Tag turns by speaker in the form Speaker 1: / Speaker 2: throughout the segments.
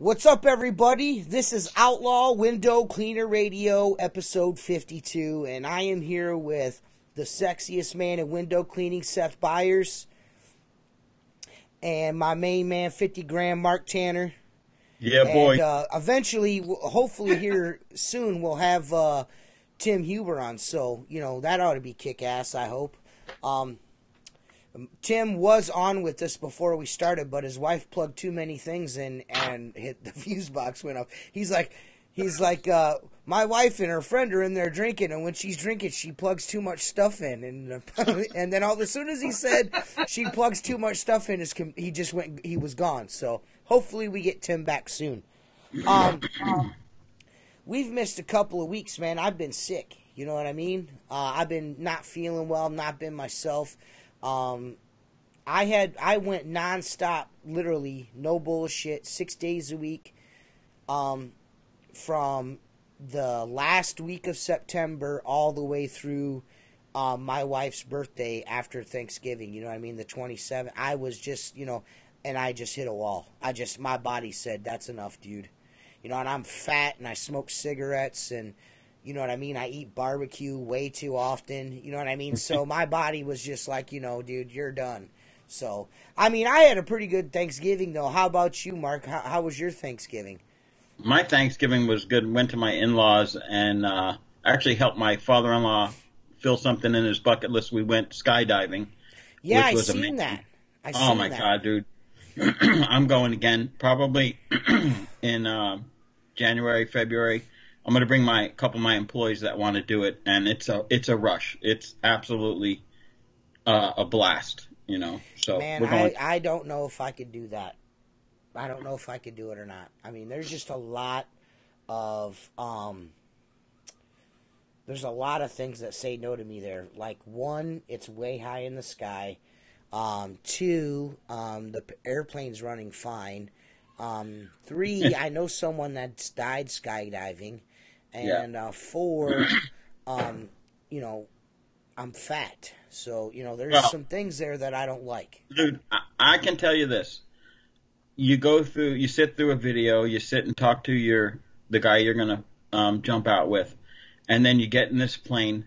Speaker 1: What's up, everybody? This is Outlaw Window Cleaner Radio, episode 52, and I am here with the sexiest man in window cleaning, Seth Byers, and my main man, 50 Gram, Mark Tanner.
Speaker 2: Yeah, boy.
Speaker 1: And eventually, hopefully here soon, we'll have Tim Huber on, so, you know, that ought to be kick-ass, I hope. Tim was on with us before we started, but his wife plugged too many things in and hit the fuse box went off. He's like, my wife and her friend are in there drinking, and when she's drinking, she plugs too much stuff in, and then as soon as he said she plugs too much stuff in, he was gone. So hopefully we get Tim back soon. We've missed a couple of weeks, man. I've been sick. You know what I mean? I've been not feeling well, not been myself. I went nonstop, literally, no bullshit, 6 days a week, from the last week of September all the way through, my wife's birthday after Thanksgiving, you know what I mean, the 27th. I was just, and I just hit a wall. My body said, that's enough, dude. And I'm fat and I smoke cigarettes and, you know what I mean? I eat barbecue way too often. You know what I mean? So my body was just like, dude, you're done. So, I mean, I had a pretty good Thanksgiving, though. How about you, Mark? How was your Thanksgiving?
Speaker 2: My Thanksgiving was good. Went to my in-laws and actually helped my father-in-law fill something in his bucket list. We went skydiving.
Speaker 1: Yeah, I seen that.
Speaker 2: Oh, my God, dude. I'm going again, probably in January, February. I'm going to bring a couple of my employees that want to do it, and it's a rush. It's absolutely a blast, So
Speaker 1: man, I don't know if I could do that. I don't know if I could do it or not. I mean, there's just a lot of things that say no to me there. Like, one, it's way high in the sky. Two, the airplane's running fine. Three, I know someone that's died skydiving. And four, I'm fat. So, there's some things there that I don't like.
Speaker 2: Dude, I can tell you this. You sit through a video, you sit and talk to the guy you're going to jump out with, and then you get in this plane,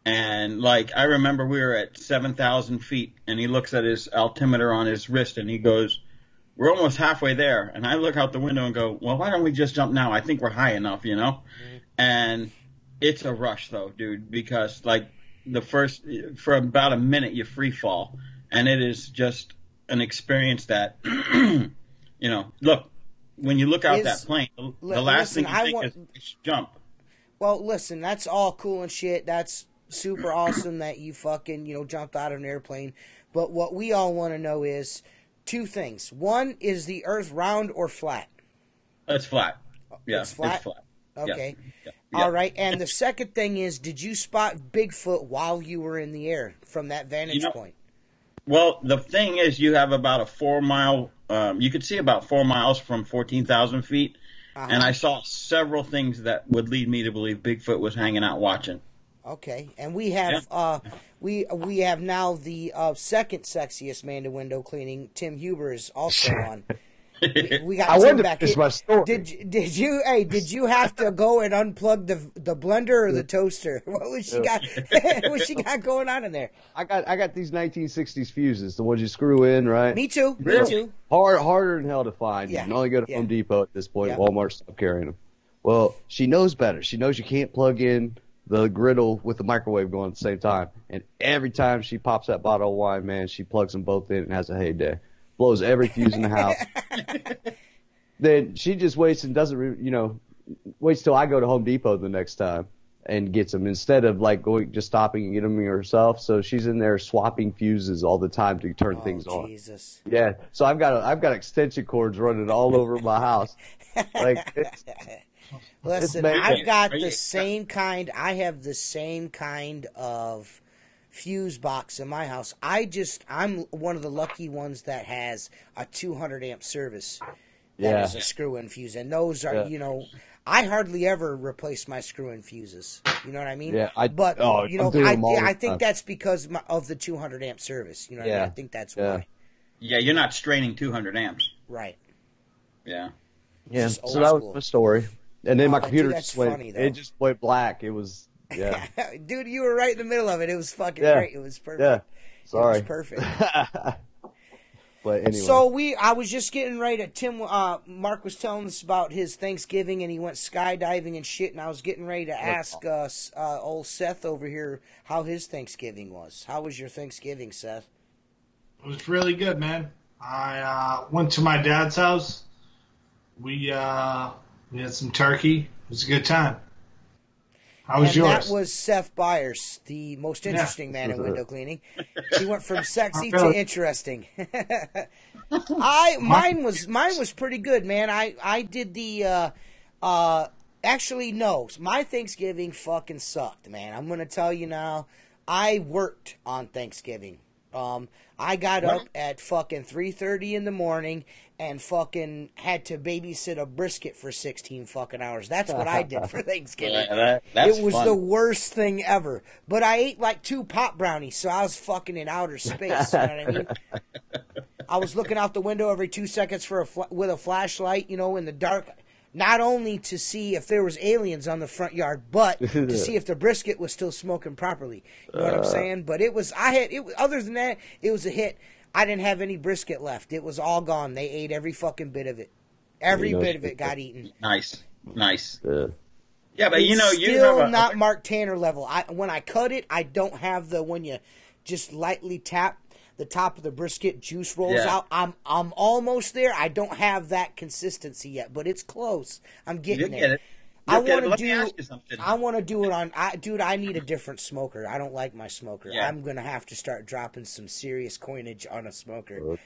Speaker 2: and, I remember we were at 7,000 feet, and he looks at his altimeter on his wrist, and he goes, we're almost halfway there. And I look out the window and go, well, why don't we just jump now? I think we're high enough, Mm-hmm. And it's a rush, though, dude, because, for about a minute, you free fall. And it is just an experience that, look, when you look out that plane, the last thing you think is jump.
Speaker 1: Well, listen, that's all cool and shit. That's super awesome that you fucking, jumped out of an airplane. But what we all want to know is two things. One, is the Earth round or flat?
Speaker 2: It's flat. Yeah,
Speaker 1: it's flat?
Speaker 2: It's flat.
Speaker 1: Okay.
Speaker 2: Yeah.
Speaker 1: All right. And the second thing is, did you spot Bigfoot while you were in the air from that vantage point?
Speaker 2: Well, the thing is, you have about a 4 mile, you could see about 4 miles from 14,000 feet. Uh-huh. And I saw several things that would lead me to believe Bigfoot was hanging out watching.
Speaker 1: Okay. And we have, we have now the second sexiest man to window cleaning. Tim Huber is also on. We got Tim back.
Speaker 3: My story.
Speaker 1: Did you have to go and unplug the blender or the toaster? What was she got? What she got going on in there?
Speaker 3: I got these 1960s fuses, the ones you screw in, right?
Speaker 1: Me too.
Speaker 3: Really?
Speaker 1: Me too.
Speaker 3: Harder than hell to find.
Speaker 1: Yeah.
Speaker 3: You can only go to Home Depot at this point.
Speaker 1: Yeah.
Speaker 3: Walmart stopped carrying them. Well, she knows better. She knows you can't plug in the griddle with the microwave going at the same time. And every time she pops that bottle of wine, man, she plugs them both in and has a heyday. Blows every fuse in the house. Then she just waits and doesn't, waits till I go to Home Depot the next time and gets them instead of just stopping and getting them herself. So she's in there swapping fuses all the time to turn things on.
Speaker 1: Jesus.
Speaker 3: Yeah. So I've got extension cords running all over my house.
Speaker 1: Listen, I've got the same kind. I have the same kind of fuse box in my house. I'm one of the lucky ones that has a 200 amp service. That is a screw-in fuse, and those are, I hardly ever replace my screw-in fuses. You know what I mean?
Speaker 3: Yeah.
Speaker 1: I think that's because of the 200 amp service. You know what I mean? I think that's why.
Speaker 2: Yeah, you're not straining 200 amps.
Speaker 1: Right.
Speaker 2: Yeah.
Speaker 3: Yeah,
Speaker 1: Just old
Speaker 3: so that was
Speaker 1: school.
Speaker 3: my story. And then my computer
Speaker 1: dude, that's
Speaker 3: just went,
Speaker 1: funny, though.
Speaker 3: it just went black. It was, yeah.
Speaker 1: Dude, you were right in the middle of it. It was fucking
Speaker 3: Yeah.
Speaker 1: great. It was perfect.
Speaker 3: Yeah. Sorry.
Speaker 1: It was perfect.
Speaker 3: But anyway.
Speaker 1: So I was just getting ready to, Mark was telling us about his Thanksgiving and he went skydiving and shit, and I was getting ready to ask old Seth over here how his Thanksgiving was. How was your Thanksgiving, Seth?
Speaker 4: It was really good, man. I went to my dad's house. We had some turkey. It was a good time. How was yours?
Speaker 1: That was Seth Byers, the most interesting man in window cleaning. He went from sexy to interesting. Mine was pretty good, man. I did the actually no, my Thanksgiving fucking sucked, man. I'm gonna tell you now. I worked on Thanksgiving. I got up at fucking 3:30 in the morning and fucking had to babysit a brisket for 16 fucking hours. That's what I did for Thanksgiving.
Speaker 2: That's
Speaker 1: it was
Speaker 2: fun.
Speaker 1: the worst thing ever. But I ate like 2 pop brownies, so I was fucking in outer space. You know what I mean? I was looking out the window every 2 seconds with a flashlight, you know, in the dark. Not only to see if there was aliens on the front yard, but to see if the brisket was still smoking properly. You know what I'm saying? But other than that, it was a hit. I didn't have any brisket left. It was all gone. They ate every fucking bit of it. Every bit of it got eaten.
Speaker 2: Nice.
Speaker 3: Yeah.
Speaker 2: Yeah, but
Speaker 1: It's
Speaker 2: you
Speaker 1: still
Speaker 2: have
Speaker 1: not Mark Tanner level. When I cut it, I don't have when you just lightly tap the top of the brisket, juice rolls out. I'm almost there. I don't have that consistency yet, but it's close. I'm getting there.
Speaker 2: Get it.
Speaker 1: I
Speaker 2: Let
Speaker 1: want to
Speaker 2: me ask you something.
Speaker 1: I want to do it on. Dude, I need a different smoker. I don't like my smoker.
Speaker 2: Yeah.
Speaker 1: I'm gonna have to start dropping some serious coinage on a smoker.
Speaker 3: Okay.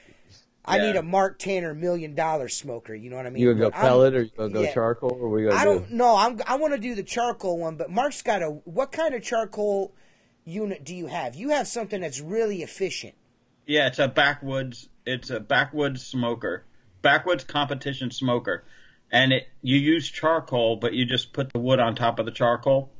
Speaker 1: I
Speaker 2: Yeah.
Speaker 1: need a Mark Tanner $1 million smoker. You know what I mean?
Speaker 3: You gonna go
Speaker 1: But
Speaker 3: pellet or you gonna go charcoal, or what you gonna
Speaker 1: I
Speaker 3: do?
Speaker 1: don't know. I want to do the charcoal one, but Mark's got what kind of charcoal unit do you have? You have something that's really efficient.
Speaker 2: Yeah, it's a backwoods smoker, backwoods competition smoker, and you use charcoal, but you just put the wood on top of the charcoal,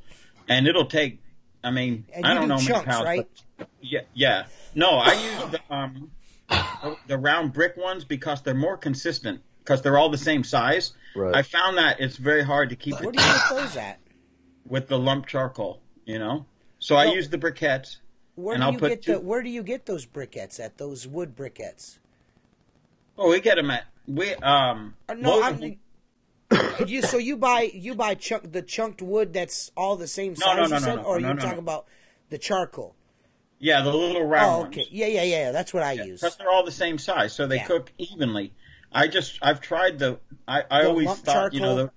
Speaker 2: and it'll take. I mean,
Speaker 1: And
Speaker 2: I
Speaker 1: you
Speaker 2: don't
Speaker 1: do
Speaker 2: know how
Speaker 1: chunks,
Speaker 2: many pounds.
Speaker 1: right?
Speaker 2: But yeah. No, I use the round brick ones because they're more consistent because they're all the same size.
Speaker 3: Right.
Speaker 2: I found that it's very hard to keep
Speaker 1: Where
Speaker 2: it
Speaker 1: do you get those at?
Speaker 2: with the lump charcoal. So I use the briquettes.
Speaker 1: Where do you get those briquettes at? Those wood briquettes?
Speaker 2: Oh, we get them at
Speaker 1: So you buy the chunked wood that's all the same size, or you talking about the charcoal?
Speaker 2: Yeah, the little round
Speaker 1: Oh,
Speaker 2: ones.
Speaker 1: okay. Yeah. That's what I use.
Speaker 2: Because they're all the same size, so they cook evenly. I've tried I always
Speaker 1: lump
Speaker 2: thought,
Speaker 1: charcoal?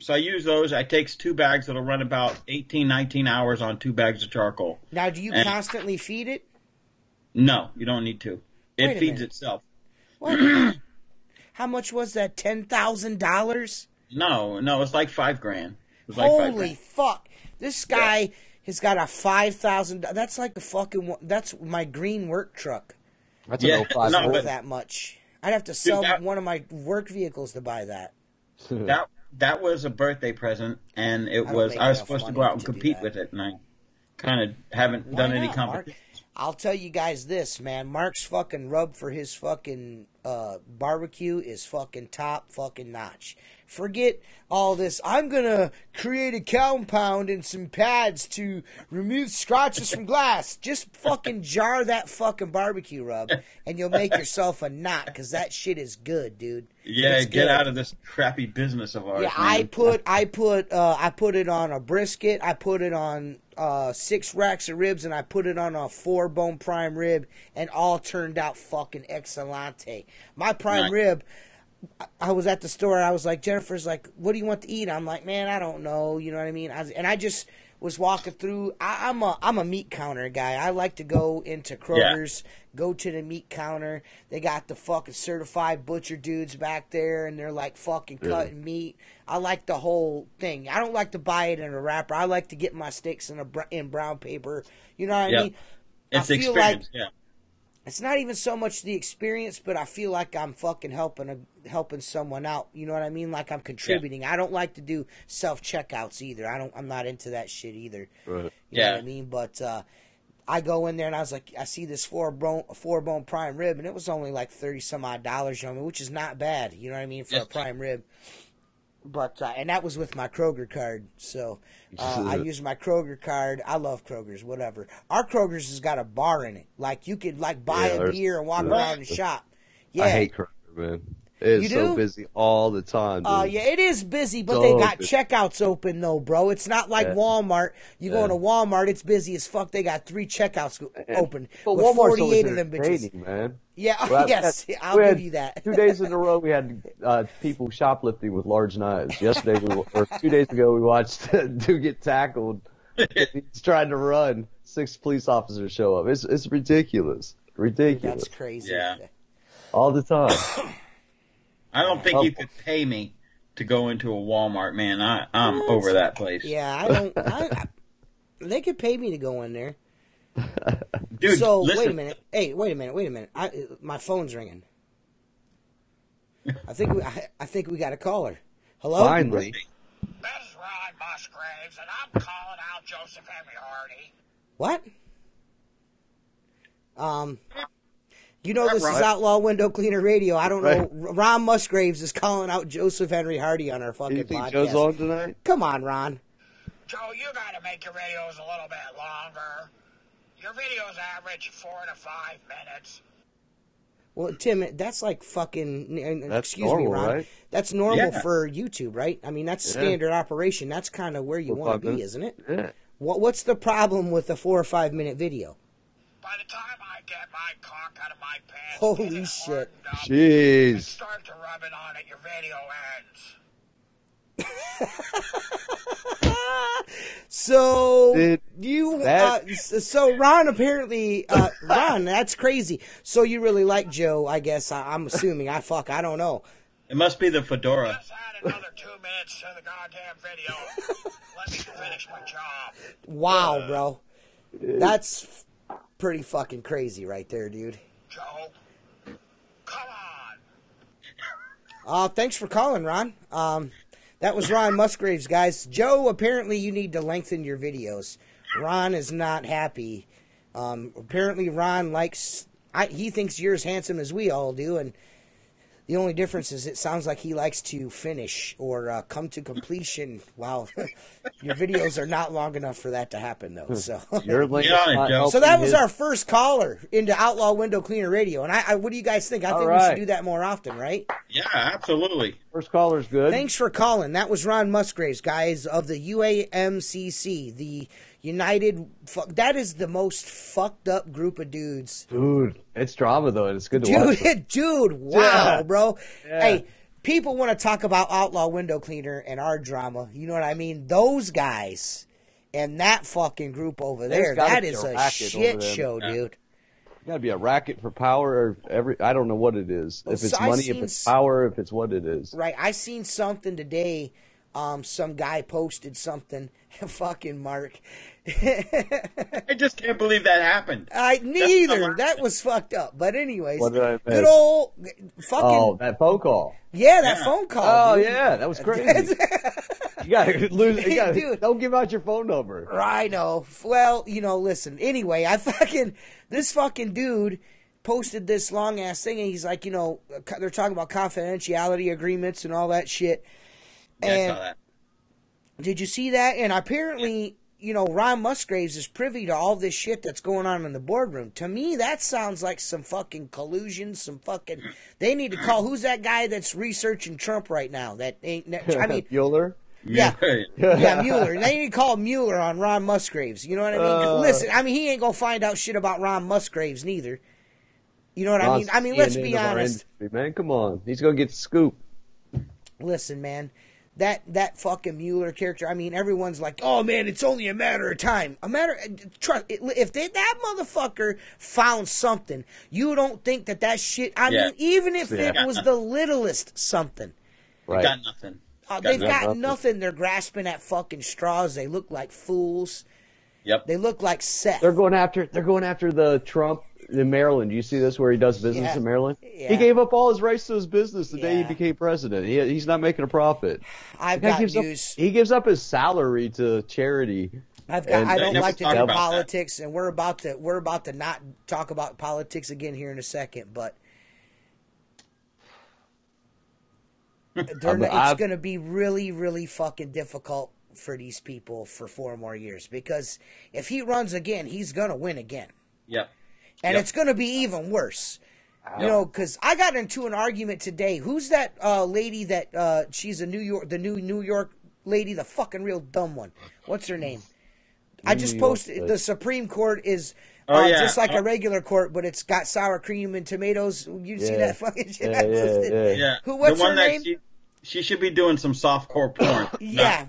Speaker 2: So I use those. I takes 2 bags. It'll run about 18, 19 hours on 2 bags of charcoal.
Speaker 1: Now, do you constantly feed it?
Speaker 2: No, you don't need to.
Speaker 1: Wait
Speaker 2: It
Speaker 1: a
Speaker 2: feeds
Speaker 1: minute.
Speaker 2: itself.
Speaker 1: What? How much was that? $10,000?
Speaker 2: No, it's like $5,000. It was
Speaker 1: Holy fuck! This guy has got a $5,000. That's like the fucking. That's my green work truck.
Speaker 3: That's
Speaker 2: Yeah,
Speaker 3: an 05
Speaker 2: no,
Speaker 3: Ford.
Speaker 1: Worth that much. I'd have to sell
Speaker 2: that-
Speaker 1: one of my work vehicles to buy that.
Speaker 2: That was a birthday present, and
Speaker 1: don't
Speaker 2: I was
Speaker 1: make enough
Speaker 2: supposed to
Speaker 1: money
Speaker 2: go out and
Speaker 1: to do
Speaker 2: compete
Speaker 1: that.
Speaker 2: with it, and I kind of haven't
Speaker 1: Why
Speaker 2: done any
Speaker 1: not, Mark?
Speaker 2: competition.
Speaker 1: I'll tell you guys this, man. Mark's fucking rub for his fucking barbecue is fucking top fucking notch. Forget all this. I'm gonna create a compound and some pads to remove scratches from glass. Just fucking jar that fucking barbecue rub, and you'll make yourself a knot, because that shit is good, dude.
Speaker 2: Yeah,
Speaker 1: It's
Speaker 2: get
Speaker 1: good.
Speaker 2: out of this crappy business of ours.
Speaker 1: Yeah,
Speaker 2: man.
Speaker 1: I put it on a brisket. I put it on 6 racks of ribs, and I put it on a 4-bone prime rib, and all turned out fucking excellente. My prime
Speaker 2: Nice.
Speaker 1: rib, I was at the store. I was like, Jennifer's like, "What do you want to eat?" I'm like, "Man, I don't know." You know what I mean? I just was walking through. I'm a meat counter guy. I like to go into Kroger's, go to the meat counter. They got the fucking certified butcher dudes back there, and they're like fucking cutting meat. I like the whole thing. I don't like to buy it in a wrapper. I like to get my steaks in brown paper. You know what I mean?
Speaker 2: It's
Speaker 1: I
Speaker 2: the
Speaker 1: feel
Speaker 2: experience,
Speaker 1: like it's not even so much the experience, but I feel like I'm fucking helping someone out. You know what I mean? Like I'm contributing. I don't like to do self checkouts either. I'm not into that shit either.
Speaker 3: Right.
Speaker 1: You know what I mean? But I go in there and I was like, I see this four bone prime rib, and it was only like $30 some odd, you know, which is not bad. You know what I mean, for a prime rib. But and that was with my Kroger card. So I used my Kroger card. I love Kroger's, whatever. Our Kroger's has got a bar in it. Like you could like buy a beer and walk around and shop. Yeah.
Speaker 3: I hate Kroger, man. It is so busy all the time, dude.
Speaker 1: Yeah, it is busy, but they got checkouts open, though, bro. It's not like Walmart. You go into Walmart, it's busy as fuck. They got 3 checkouts open
Speaker 3: but
Speaker 1: with
Speaker 3: Walmart's
Speaker 1: 48 of them bitches.
Speaker 3: Man.
Speaker 1: Yeah,
Speaker 3: well,
Speaker 1: yes, I'll give you that.
Speaker 3: 2 days in a row, we had people shoplifting with large knives. Yesterday, or 2 days ago, we watched a dude get tackled. He's trying to run. 6 police officers show up. It's ridiculous. Ridiculous.
Speaker 1: That's crazy.
Speaker 2: Yeah.
Speaker 3: All the time.
Speaker 2: I don't think you could pay me to go into a Walmart, man. I'm over that place.
Speaker 1: Yeah, I don't. They could pay me to go in there.
Speaker 2: Dude,
Speaker 1: so
Speaker 2: listen.
Speaker 1: wait a minute. Hey, wait a minute. My phone's ringing. I think we got a caller. Hello.
Speaker 3: Finally.
Speaker 5: This is Ron Musgraves, and I'm calling out Joseph Henry Hardy.
Speaker 1: What? You know this is Outlaw Window Cleaner Radio. I don't know. Ron Musgraves is calling out Joseph Henry Hardy on our fucking
Speaker 3: Do you think
Speaker 1: podcast.
Speaker 3: Joe's on tonight?
Speaker 1: Come on, Ron.
Speaker 5: Joe, you gotta make your videos a little bit longer. Your videos average 4 to 5 minutes.
Speaker 1: Well, Tim, that's like fucking.
Speaker 3: That's
Speaker 1: excuse
Speaker 3: normal,
Speaker 1: me, Ron.
Speaker 3: right?
Speaker 1: That's normal for YouTube, right? I mean, that's standard operation. That's kind of where you want to be, isn't it?
Speaker 3: Yeah.
Speaker 1: What's the problem with a 4 or 5 minute video?
Speaker 5: By the time I get my cock out of my pants,
Speaker 1: Holy
Speaker 5: get it
Speaker 1: shit.
Speaker 5: hardened up, and
Speaker 3: Jeez.
Speaker 5: start to rub it on it, your video ends.
Speaker 1: So so Ron apparently Ron, that's crazy. So you really like Joe, I guess. I'm assuming. I don't know.
Speaker 2: It must be the fedora.
Speaker 5: Just add another 2 minutes to the goddamn video. Let me finish my job.
Speaker 1: Wow, bro. That's pretty fucking crazy right there, dude.
Speaker 5: Joe, come on.
Speaker 1: Thanks for calling, Ron. That was Ron Musgraves, guys. Joe, apparently you need to lengthen your videos. Ron is not happy. Apparently Ron he thinks you're as handsome as we all do, and the only difference is it sounds like he likes to finish or come to completion. Wow, your videos are not long enough for that to happen, though. So, so that was our first caller into Outlaw Window Cleaner Radio. And what do you guys think? I think we should do that more often, right?
Speaker 2: Yeah, absolutely.
Speaker 3: First caller's good.
Speaker 1: Thanks for calling. That was Ron Musgraves, guys, of the UAMCC, the United. That is the most fucked up group of dudes.
Speaker 3: Dude, it's drama, though, and it's good to watch.
Speaker 1: Dude, wow, bro. Yeah. Hey, people want to talk about Outlaw Window Cleaner and our drama. You know what I mean? Those guys and that fucking group over there, that is a shit show, dude.
Speaker 3: Got to be a racket for power or I don't know what it is. If it's money, if it's power, if it's what it is.
Speaker 1: Right. I seen something today. Some guy posted something. Fucking Mark.
Speaker 2: I just can't believe that happened.
Speaker 1: Me either. That was fucked up. But anyways,
Speaker 3: what did I miss?
Speaker 1: Good old fucking.
Speaker 3: Oh, that phone call.
Speaker 1: Yeah, that phone call.
Speaker 3: Oh,
Speaker 1: dude.
Speaker 3: yeah, that was crazy. You gotta lose. Dude, don't give out your phone number.
Speaker 1: I know. Well, listen. Anyway, this fucking dude posted this long ass thing, and he's like, they're talking about confidentiality agreements and all that shit.
Speaker 2: Yeah, I saw that.
Speaker 1: Did you see that? And apparently, Ron Musgraves is privy to all this shit that's going on in the boardroom. To me, that sounds like some fucking collusion, they need to call, who's that guy that's researching Trump right now?
Speaker 3: Mueller?
Speaker 1: Yeah. Yeah, Mueller. They need to call Mueller on Ron Musgraves. You know what I mean? Listen, he ain't gonna find out shit about Ron Musgraves neither. You know what I mean? I mean, let's be honest.
Speaker 3: Man, come on. He's gonna get the scoop.
Speaker 1: Listen, man. That fucking Mueller character, everyone's like, oh man, it's only a matter of time. Trust, if that motherfucker found something, you don't think that shit, even if it was the littlest something.
Speaker 2: Right. Got nothing.
Speaker 1: They've got nothing. They're grasping at fucking straws. They look like fools.
Speaker 2: Yep.
Speaker 1: They look like Seth.
Speaker 3: They're going after the Trump in Maryland. You see this where he does business in Maryland?
Speaker 1: Yeah.
Speaker 3: He gave up all his rights to his business the day he became president. He's not making a profit.
Speaker 1: I've got news.
Speaker 3: He gives up his salary to charity
Speaker 1: I don't like to do politics, and we're about to not talk about politics again here in a second, but it's going to be really, really fucking difficult for these people for 4 more years, because if he runs again, he's going to win again.
Speaker 2: Yep.
Speaker 1: And it's going to be even worse. You know, because I got into an argument today. Who's that lady that she's the new New York lady, the fucking real dumb one? What's her name? I just posted the Supreme Court is just like a regular court, but it's got sour cream and tomatoes. You see that fucking shit I posted?
Speaker 2: Yeah.
Speaker 1: What's her name?
Speaker 2: She should be doing some softcore porn.
Speaker 1: Yeah,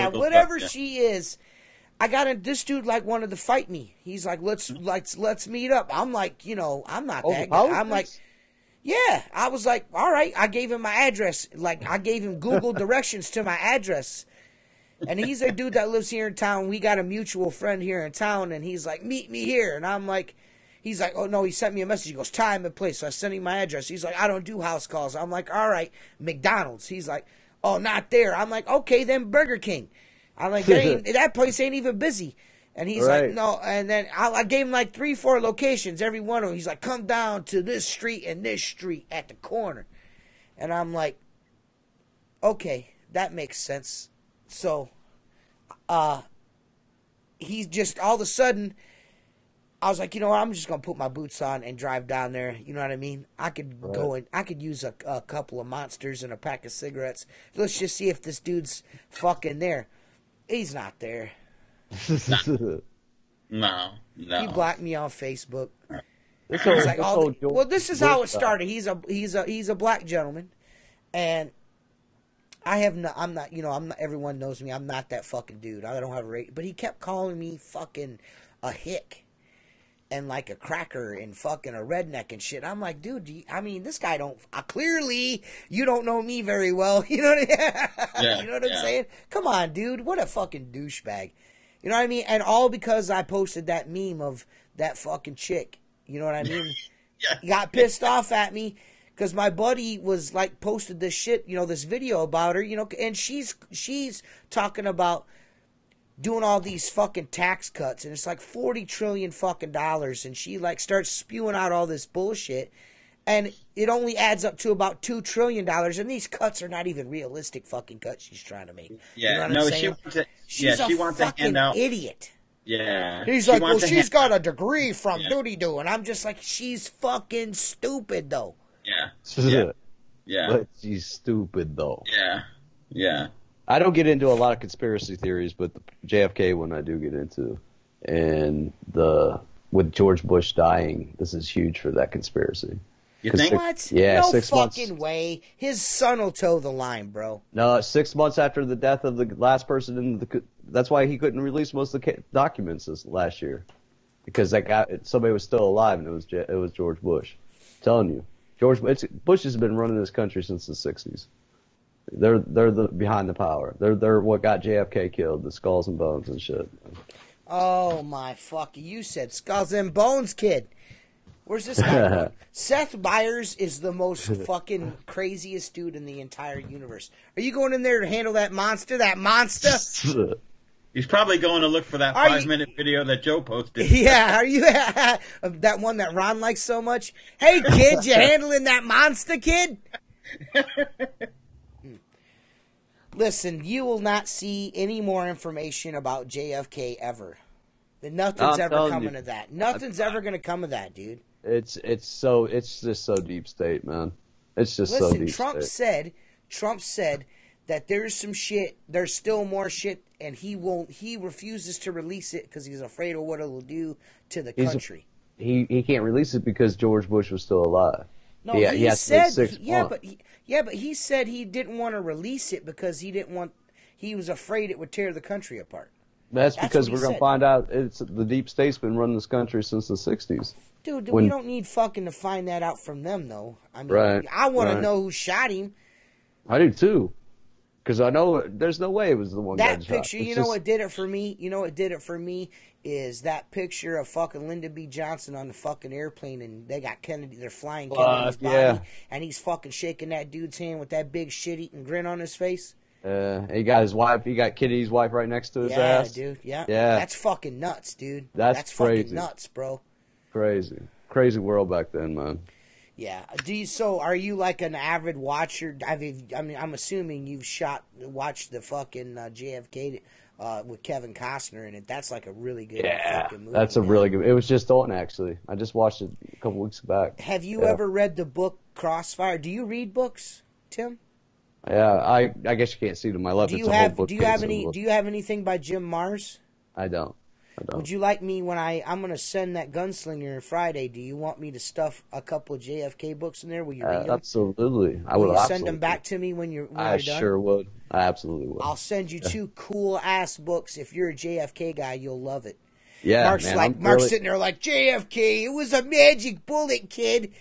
Speaker 1: whatever she is. I got this dude wanted to fight me. He's like, let's meet up. I'm like, I'm not that guy. I'm like, yeah. I was like, all right. I gave him my address. Like, I gave him Google directions to my address. And he's a dude that lives here in town. We got a mutual friend here in town, and he's like, meet me here. And I'm like, he's like, oh no, he sent me a message. He goes, time and place. So I sent him my address. He's like, I don't do house calls. I'm like, all right, McDonald's. He's like, oh, not there. I'm like, okay, then Burger King. I'm like, that place ain't even busy. And he's like, no. And then I gave him 3-4 locations, every one of them. He's like, come down to this street and this street at the corner. And I'm like, okay, that makes sense. So, he's just, all of a sudden, I was like, you know what, I'm just going to put my boots on and drive down there. You know what I mean? I could go and I could use a couple of Monsters and a pack of cigarettes. Let's just see if this dude's fucking there. He's not there.
Speaker 2: No.
Speaker 1: He blocked me on Facebook.
Speaker 3: This
Speaker 1: is how it started. He's a black gentleman, and I'm not, everyone knows me. I'm not that fucking dude. I don't have a rate. But he kept calling me fucking a hick and like a cracker and fucking a redneck and shit. I'm like, dude, this guy clearly you don't know me very well. You know what I mean? You know what I'm saying? Come on, dude. What a fucking douchebag. You know what I mean? And all because I posted that meme of that fucking chick. You know what I mean? He got pissed off at me because my buddy was posted this shit, this video about her, and she's talking about doing all these fucking tax cuts, and it's like $40 trillion fucking dollars, and she starts spewing out all this bullshit, and it only adds up to about $2 trillion, and these cuts are not even realistic fucking cuts she's trying to make.
Speaker 2: Yeah,
Speaker 1: you know what I'm saying? She's a fucking idiot.
Speaker 2: Yeah.
Speaker 1: He's like, well, she's got a degree from doody-doo, and I'm just like, she's fucking stupid, though.
Speaker 2: Yeah.
Speaker 3: But she's stupid, though.
Speaker 2: Yeah.
Speaker 3: I don't get into a lot of conspiracy theories, but the JFK one I do get into. And with George Bush dying, this is huge for that conspiracy.
Speaker 2: You think?
Speaker 1: What?
Speaker 3: Yeah,
Speaker 1: no
Speaker 3: 6 months.
Speaker 1: Fucking way. His son will toe the line, bro.
Speaker 3: No, 6 months after the death of the last person that's why he couldn't release most of the documents this last year, because somebody was still alive, and it was George Bush. I'm telling you, Bush has been running this country since the '60s. They're behind the power. They're what got JFK killed, the skulls and bones and shit.
Speaker 1: Oh my fuck! You said skulls and bones, kid. Where's this guy going? Seth Meyers is the most fucking craziest dude in the entire universe. Are you going in there to handle that monster? That monster?
Speaker 2: He's probably going to look for that 5-minute video that Joe posted.
Speaker 1: Yeah, are you that one that Ron likes so much? Hey, kid, you handling that monster, kid? Listen, you will not see any more information about JFK ever. Nothing's ever coming of that. Nothing's ever going to come of that, dude.
Speaker 3: It's just so deep state, man. It's just so deep state.
Speaker 1: Trump said that there's some shit, there's still more shit, and he refuses to release it because he's afraid of what it'll do to the country.
Speaker 3: He can't release it because George Bush was still alive.
Speaker 1: No, he said, but he said he didn't want to release it because he was afraid it would tear the country apart.
Speaker 3: That's because we're going to find out the deep state's been running this country since the 60s.
Speaker 1: Dude, we don't need fucking to find that out from them, though. I mean, I want to know who shot him.
Speaker 3: I do, too. Because I know there's no way it was the one guy
Speaker 1: that picture, you know what did it for me? You know what did it for me is that picture of fucking Lyndon B. Johnson on the fucking airplane, and they got Kennedy, they're flying Kennedy's body, and he's fucking shaking that dude's hand with that big shit-eating grin on his face.
Speaker 3: He got his wife. He got Kitty's wife right next to his ass.
Speaker 1: Yeah, dude. Yeah.
Speaker 3: Yeah.
Speaker 1: That's fucking nuts, dude.
Speaker 3: That's crazy.
Speaker 1: Fucking nuts, bro.
Speaker 3: Crazy world back then, man.
Speaker 1: Yeah. So are you like an avid watcher? I mean, I'm assuming you've watched the fucking JFK with Kevin Costner in it. That's like a really good fucking movie.
Speaker 3: That's a really good. It was just on actually. I just watched it a couple weeks back.
Speaker 1: Have you ever read the book Crossfire? Do you read books, Tim?
Speaker 3: Yeah, I guess you can't see to my left.
Speaker 1: Do
Speaker 3: It's
Speaker 1: you
Speaker 3: a whole
Speaker 1: have
Speaker 3: bookcase
Speaker 1: Do you have anything by Jim Mars?
Speaker 3: I don't.
Speaker 1: Would you like me when I'm going to send that Gunslinger Friday? Do you want me to stuff a couple of JFK books in there? Will you read them?
Speaker 3: Absolutely. I
Speaker 1: Will
Speaker 3: would
Speaker 1: you
Speaker 3: absolutely.
Speaker 1: send them back to me when you're
Speaker 3: I
Speaker 1: done?
Speaker 3: sure would. I absolutely would.
Speaker 1: I'll send you 2 cool ass books. If you're a JFK guy, you'll love it.
Speaker 3: Yeah,
Speaker 1: Mark's
Speaker 3: man.
Speaker 1: Mark's sitting there like, JFK, it was a magic bullet, kid.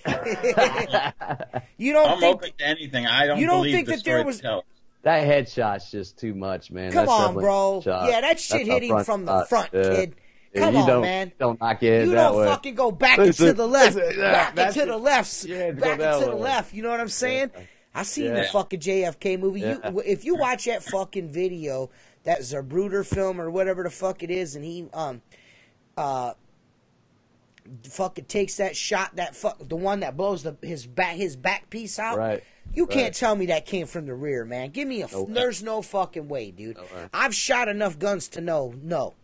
Speaker 1: You don't
Speaker 2: I'm
Speaker 1: think
Speaker 2: open to anything. I don't
Speaker 1: you don't
Speaker 2: believe
Speaker 1: think
Speaker 2: the
Speaker 1: that there
Speaker 2: story
Speaker 1: was-
Speaker 2: to tell.
Speaker 3: That headshot's just too much, man.
Speaker 1: Come
Speaker 3: That's
Speaker 1: on,
Speaker 3: definitely
Speaker 1: bro.
Speaker 3: a shot.
Speaker 1: Yeah, that shit
Speaker 3: That's a
Speaker 1: hit him from the
Speaker 3: shot.
Speaker 1: front,
Speaker 3: Yeah.
Speaker 1: kid.
Speaker 3: Yeah,
Speaker 1: Come
Speaker 3: you
Speaker 1: on,
Speaker 3: don't,
Speaker 1: man.
Speaker 3: Don't knock your head
Speaker 1: You
Speaker 3: that
Speaker 1: don't
Speaker 3: way.
Speaker 1: fucking go back and to the left. Back and
Speaker 3: that's
Speaker 1: to the
Speaker 3: it.
Speaker 1: left.
Speaker 3: Yeah, go
Speaker 1: Back and
Speaker 3: that
Speaker 1: to the
Speaker 3: way.
Speaker 1: left. You know what I'm saying? I seen the
Speaker 3: Yeah.
Speaker 1: fucking JFK movie.
Speaker 3: Yeah.
Speaker 1: If you watch that fucking video, that Zabruder film or whatever the fuck it is, and he fucking takes that shot, the one that blows his back piece out.
Speaker 3: Right.
Speaker 1: You can't
Speaker 3: Right.
Speaker 1: tell me that came from the rear, man. Give me there's no fucking way, dude.
Speaker 3: No way.
Speaker 1: I've shot enough guns to know. No.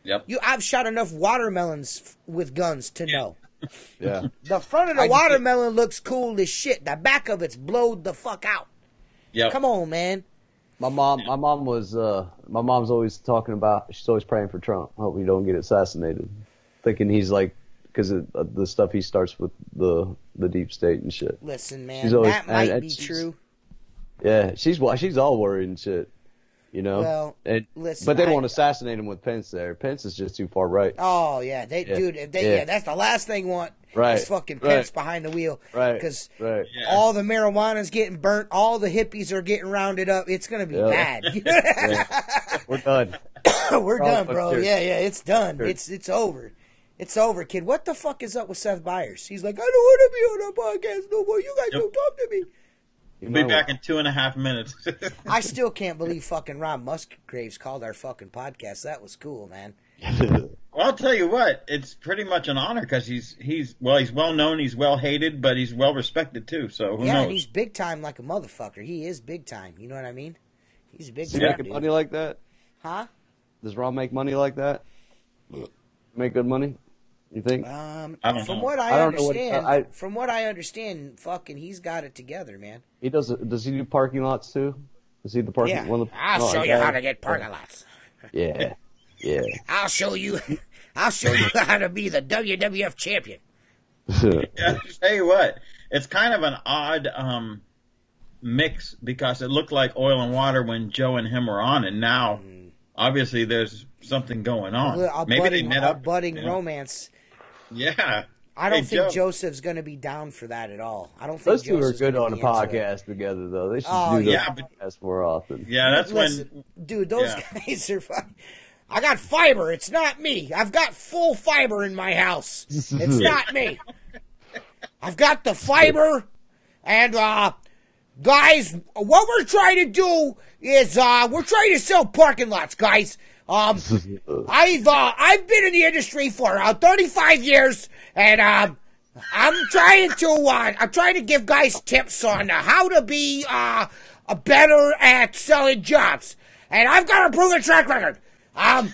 Speaker 2: Yep.
Speaker 1: I've shot enough watermelons with guns to know.
Speaker 3: Yeah.
Speaker 1: The front of the watermelon looks cool as shit. The back of it's blowed the fuck out.
Speaker 2: Yep.
Speaker 1: Come on, man.
Speaker 3: My mom's always talking about, she's always praying for Trump. Hope he don't get assassinated. Thinking he's like, because of the stuff he starts with the deep state and shit.
Speaker 1: Listen, man,
Speaker 3: She's always-
Speaker 1: that might
Speaker 3: and
Speaker 1: be
Speaker 3: she's-
Speaker 1: true.
Speaker 3: Yeah, she's all worried and shit. You know?
Speaker 1: Well,
Speaker 3: and,
Speaker 1: listen,
Speaker 3: but they won't assassinate him with Pence there. Pence is just too far right.
Speaker 1: Oh yeah, dude, that's the last thing want.
Speaker 3: Right,
Speaker 1: Is fucking
Speaker 3: right.
Speaker 1: Pence behind the wheel.
Speaker 3: Right,
Speaker 1: Because
Speaker 3: right.
Speaker 2: Yeah.
Speaker 1: all the marijuana's getting burnt, all the hippies are getting rounded up. It's gonna be bad.
Speaker 3: Yeah. We're done.
Speaker 1: We're done,
Speaker 3: all
Speaker 1: bro.
Speaker 3: fucked
Speaker 1: Yeah, it's done.
Speaker 3: Sure.
Speaker 1: It's over. It's over, kid. What the fuck is up with Seth Byers? He's like, I don't want to be on a podcast no more. You guys don't talk to me.
Speaker 2: We'll be back in 2.5 minutes.
Speaker 1: I still can't believe fucking Ron Musgraves called our fucking podcast. That was cool, man.
Speaker 2: Well, I'll tell you what, it's pretty much an honor because he's well known, he's well hated, but he's well respected too. So who
Speaker 1: Yeah,
Speaker 2: knows?
Speaker 1: and he's big time like a motherfucker. He is big time. You know what I mean? He's big
Speaker 3: Does he
Speaker 1: time,
Speaker 3: making
Speaker 1: dude.
Speaker 3: money like that?
Speaker 1: Huh?
Speaker 3: Does Ron make money like that? Make good money? You think?
Speaker 2: I don't
Speaker 1: From
Speaker 2: know.
Speaker 1: what
Speaker 3: I
Speaker 1: I
Speaker 3: don't know what-
Speaker 1: understand, from what I understand, fucking, he's got it together, man.
Speaker 3: He does. Does he do parking lots too? Is he the parking?
Speaker 1: Yeah,
Speaker 3: One of the,
Speaker 1: I'll show you how to get parking lots.
Speaker 3: Yeah, yeah.
Speaker 1: I'll show you how to be the WWF champion.
Speaker 2: Yeah, tell you what, it's kind of an odd mix because it looked like oil and water when Joe and him were on, and now obviously there's something going on. Maybe they met up.
Speaker 1: budding
Speaker 2: you know?
Speaker 1: romance.
Speaker 2: Yeah.
Speaker 1: I don't
Speaker 2: Hey,
Speaker 1: think
Speaker 2: Joe.
Speaker 1: Joseph's going to be down for that at all. I don't think
Speaker 3: Those two are
Speaker 1: Joseph's
Speaker 3: good
Speaker 1: gonna
Speaker 3: on a
Speaker 1: be into it.
Speaker 3: podcast together, though. They should
Speaker 1: Oh,
Speaker 3: do the
Speaker 2: yeah, but-
Speaker 3: podcast more often.
Speaker 2: Yeah, that's
Speaker 1: Listen,
Speaker 2: when.
Speaker 1: dude, those
Speaker 2: Yeah.
Speaker 1: guys are fine. I got fiber. It's not me. I've got full fiber in my house. It's not me. I've got the fiber, and guys, what we're trying to do is we're trying to sell parking lots, guys. I've been in the industry for 35 years, and I'm trying to give guys tips on how to be better at selling jobs, and I've got a proven track record. I'm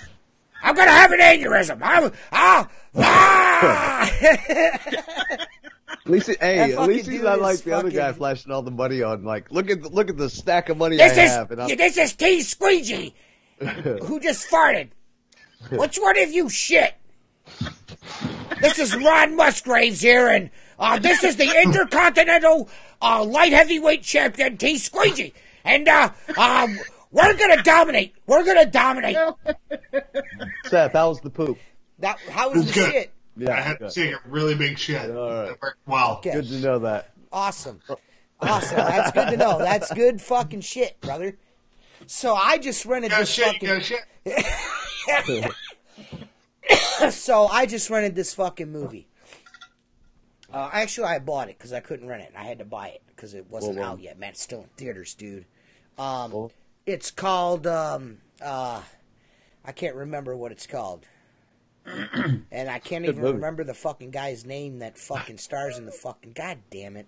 Speaker 1: gonna have an aneurysm.
Speaker 3: At least,
Speaker 1: That fucking
Speaker 3: he's
Speaker 1: dude
Speaker 3: not
Speaker 1: is
Speaker 3: like the other guy
Speaker 1: fucking-
Speaker 3: flashing all the money on. Like, look at the stack of money I have. And
Speaker 1: This is T Squeegee, who just farted. Which one of you shit? This is Ron Musgraves here, and this is the Intercontinental Light Heavyweight Champion T Squeegee, and we're gonna dominate. We're gonna dominate.
Speaker 3: Seth, how was the poop?
Speaker 1: How was the
Speaker 4: good.
Speaker 1: shit?
Speaker 3: Yeah,
Speaker 4: I had
Speaker 3: good.
Speaker 4: to take a really big shit.
Speaker 3: All right.
Speaker 4: It worked well.
Speaker 1: Okay.
Speaker 3: Good to know that.
Speaker 1: Awesome. That's good to know. That's good fucking shit, brother. So I just rented
Speaker 4: Got
Speaker 1: this
Speaker 4: shit,
Speaker 1: fucking.
Speaker 4: got shit.
Speaker 1: So I just rented this fucking movie. Actually, I bought it because I couldn't rent it. I had to buy it because it wasn't
Speaker 3: Whoa.
Speaker 1: out yet, man. It's still in theaters, dude. It's called, I can't remember what it's called. And I can't even remember the fucking guy's name that fucking stars in the fucking, god damn it.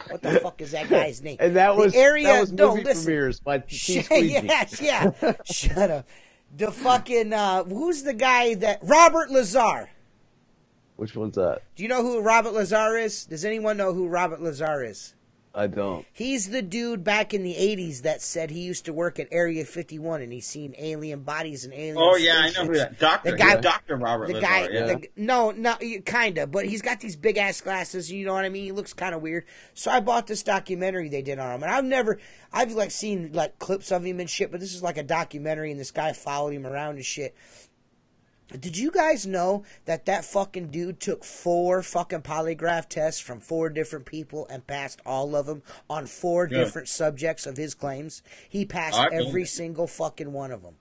Speaker 1: What the fuck is that guy's name?
Speaker 3: And that was movie premieres by T.
Speaker 1: Yes, yeah. Shut up. The fucking, who's the guy that, Robert Lazar.
Speaker 3: Which one's that?
Speaker 1: Do you know who Robert Lazar is? Does anyone know who Robert Lazar is?
Speaker 3: I don't.
Speaker 1: He's the dude back in the 80s that said he used to work at Area 51 and he's seen alien bodies and alien
Speaker 2: Oh, yeah,
Speaker 1: spaceships.
Speaker 2: I know who that. Doctor.
Speaker 1: The guy,
Speaker 2: Dr. Robert
Speaker 1: the
Speaker 2: Lazar,
Speaker 1: guy,
Speaker 2: yeah.
Speaker 1: no, kind of, but he's got these big-ass glasses, you know what I mean? He looks kind of weird. So I bought this documentary they did on him, and I've like seen like clips of him and shit, but this is like a documentary, and this guy followed him around and shit. Did you guys know that fucking dude took 4 fucking polygraph tests from 4 different people and passed all of them on 4 different subjects of his claims? He passed every single fucking one of them.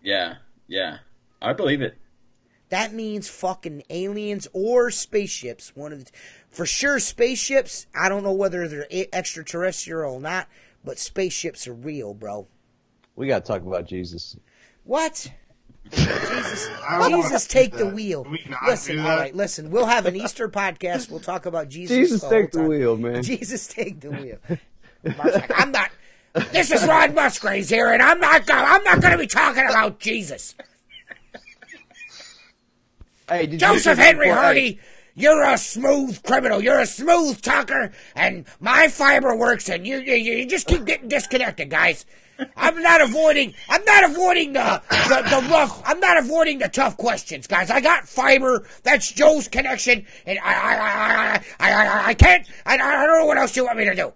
Speaker 2: Yeah. I believe it.
Speaker 1: That means fucking aliens or spaceships. For sure, spaceships. I don't know whether they're extraterrestrial or not, but spaceships are real, bro.
Speaker 3: We gotta talk about Jesus.
Speaker 1: What? Jesus, take the wheel. Listen, all right, listen. We'll have an Easter podcast. We'll talk about Jesus.
Speaker 3: Jesus, take the wheel, man.
Speaker 1: Jesus, take the wheel. Mark's like, I'm not. This is Rod Musgraves here, and I'm not going to be talking about Jesus.
Speaker 3: Hey,
Speaker 1: Joseph Henry Hardy, you're a smooth criminal. You're a smooth talker, and my fiber works, and you just keep getting disconnected, guys. I'm not avoiding the rough. I'm not avoiding the tough questions, guys. I got fiber. That's Joe's connection, and I can't. I don't know what else you want me to do.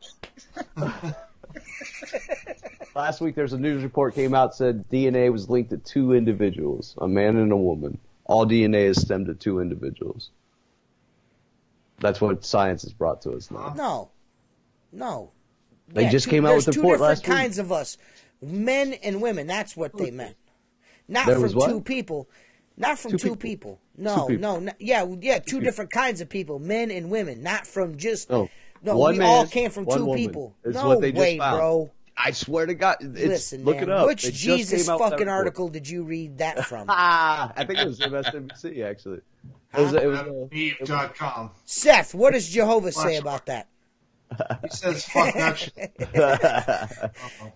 Speaker 3: Last week, there's a news report came out said DNA was linked to 2 individuals, a man and a woman. All DNA is stemmed to 2 individuals. That's what science has brought to us now.
Speaker 1: No.
Speaker 3: They just came out with the report last week.
Speaker 1: There's 2 different kinds of us, men and women. That's what they meant. Not
Speaker 3: there
Speaker 1: from
Speaker 3: was what?
Speaker 1: 2 people. Not from 2 people. No. 2 different kinds of people, men and women. Not from just. No, we all came from 2 people. No way, bro.
Speaker 3: I swear to God.
Speaker 1: Listen,
Speaker 3: look
Speaker 1: man,
Speaker 3: it up.
Speaker 1: which Jesus fucking article did you read that from?
Speaker 3: I think it was MSNBC, actually. It was
Speaker 4: Eve.com.
Speaker 1: Seth, what does Jehovah say about that?
Speaker 4: He says, fuck that shit.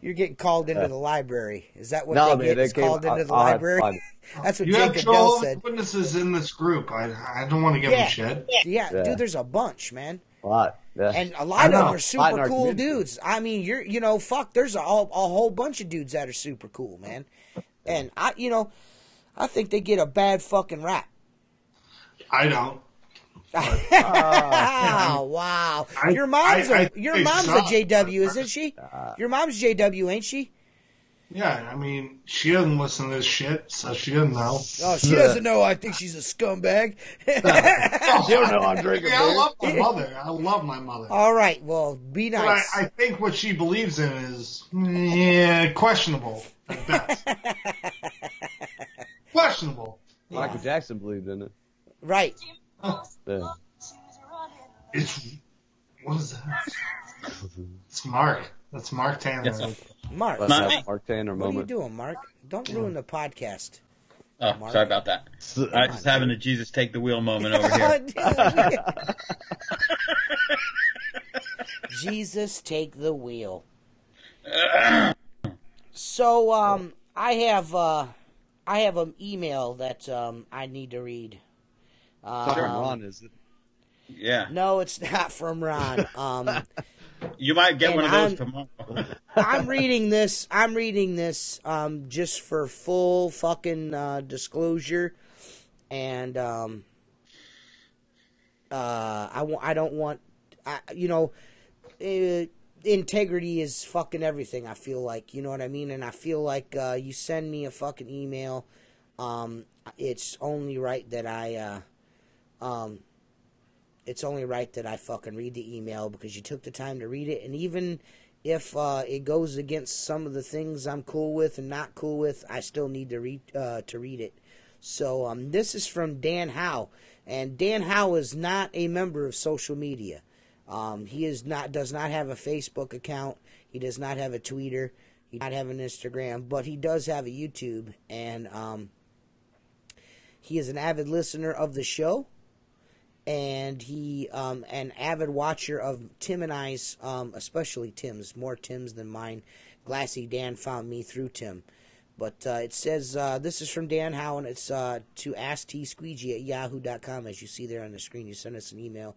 Speaker 1: You're getting called into the library. Is that what
Speaker 3: no,
Speaker 1: they get? Is called into the library? That's what
Speaker 4: you
Speaker 1: Jacob
Speaker 4: have
Speaker 1: Bell said.
Speaker 4: Witnesses in this group. I don't want to give them shit.
Speaker 1: Yeah, dude, there's a bunch, man.
Speaker 3: A lot. Yeah.
Speaker 1: And a lot of them are super cool dudes. I mean, there's a whole bunch of dudes that are super cool, man. And I think they get a bad fucking rap.
Speaker 4: I don't.
Speaker 1: Oh, wow. Your mom's a JW, isn't she? Your mom's JW, ain't she?
Speaker 4: Yeah, I mean, she doesn't listen to this shit, so she doesn't know.
Speaker 1: Oh, she doesn't know. I think she's a scumbag.
Speaker 3: She don't know I'm drinking beer.
Speaker 4: I love my mother. I love my mother.
Speaker 1: All right, well, be nice.
Speaker 4: But I think what she believes in is questionable at best. Questionable.
Speaker 3: Michael Jackson believed in it.
Speaker 1: Right.
Speaker 3: Yeah.
Speaker 4: What is that? It's Mark. That's Mark Tanner.
Speaker 2: Yes.
Speaker 1: Mark.
Speaker 3: Mark Tanner moment.
Speaker 1: What are you doing, Mark? Don't ruin the podcast.
Speaker 2: Oh,
Speaker 1: Mark.
Speaker 2: Sorry about that. I was just having a Jesus take the wheel moment over here.
Speaker 1: Jesus take the wheel. So, I have an email that I need to read.
Speaker 3: From Ron, is it?
Speaker 2: Yeah.
Speaker 1: No, it's not from Ron.
Speaker 2: You might get one of those tomorrow.
Speaker 1: I'm reading this just for full fucking disclosure, and integrity is fucking everything. I feel like, you know what I mean, and I feel like you send me a fucking email, it's only right that I fucking read the email because you took the time to read it. And even if it goes against some of the things I'm cool with and not cool with, I still need to read it. So this is from Dan Howe, and Dan Howe is not a member of social media. He does not have a Facebook account. He does not have a Twitter. He does not have an Instagram, but he does have a YouTube, and he is an avid listener of the show, and he an avid watcher of Tim and I's, especially Tim's, more Tim's than mine. Glassy Dan found me through Tim. But it says, this is from Dan Howe, and it's to asktsqueegee@yahoo.com. As you see there on the screen, you send us an email,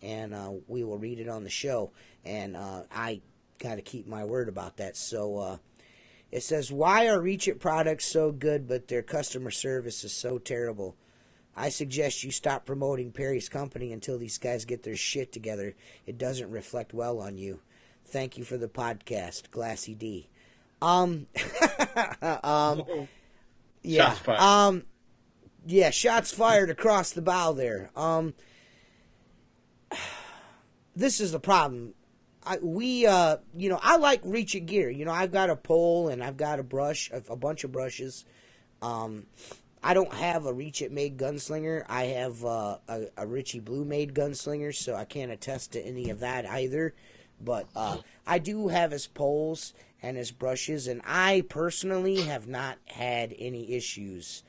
Speaker 1: and we will read it on the show. And I got to keep my word about that. So it says, why are Reach It products so good, but their customer service is so terrible? I suggest you stop promoting Perry's company until these guys get their shit together. It doesn't reflect well on you. Thank you for the podcast, Glassy D. Yeah.
Speaker 2: Shots fired.
Speaker 1: Yeah, shots fired across the bow there. This is the problem. I like Reach It gear. You know, I've got a pole and I've got a brush, a bunch of brushes. I don't have a Reach It made gunslinger. I have a Richie Blue made gunslinger, so I can't attest to any of that either. But I do have his poles and his brushes, and I personally have not had any issues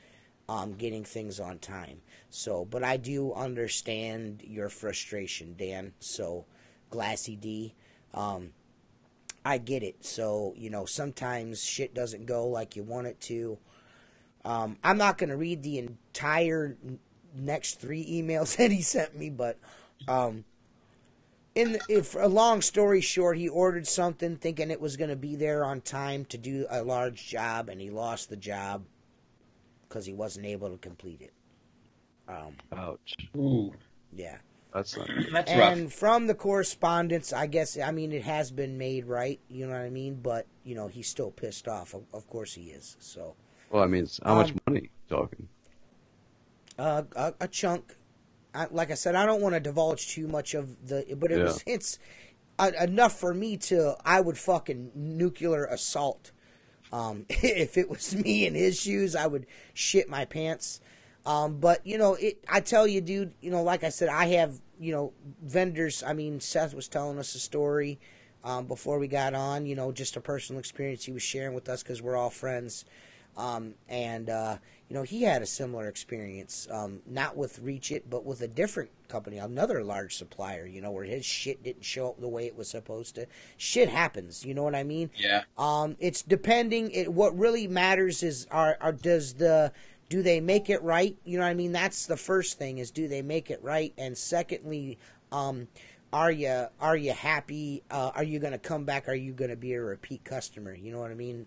Speaker 1: getting things on time. So, but I do understand your frustration, Dan. So, Glassy D, I get it. So, you know, sometimes shit doesn't go like you want it to. I'm not going to read the entire next 3 emails that he sent me, but if a long story short, he ordered something thinking it was going to be there on time to do a large job, and he lost the job because he wasn't able to complete it.
Speaker 3: Ouch.
Speaker 2: Ooh.
Speaker 1: Yeah.
Speaker 3: That's not
Speaker 2: That's
Speaker 1: And
Speaker 2: rough.
Speaker 1: from the correspondence, I guess, I mean, it has been made right, you know what I mean? But, you know, he's still pissed off. Of course he is, so.
Speaker 3: Well, I mean, it's how much money are you talking?
Speaker 1: A chunk. Like I said, I don't want to divulge too much of but it's enough for me to, I would fucking nuclear assault. If it was me in his shoes, I would shit my pants. But, you know, I tell you, dude, you know, like I said, I have, you know, vendors. I mean, Seth was telling us a story before we got on, you know, just a personal experience he was sharing with us because we're all friends. You know, he had a similar experience, not with Reach It, but with a different company, another large supplier, you know, where his shit didn't show up the way it was supposed to. Shit happens, you know what I mean?
Speaker 2: Yeah.
Speaker 1: It's depending, what really matters is, do they make it right? You know what I mean? That's the first thing, is do they make it right? And secondly, are you happy? Are you going to come back? Are you going to be a repeat customer? You know what I mean?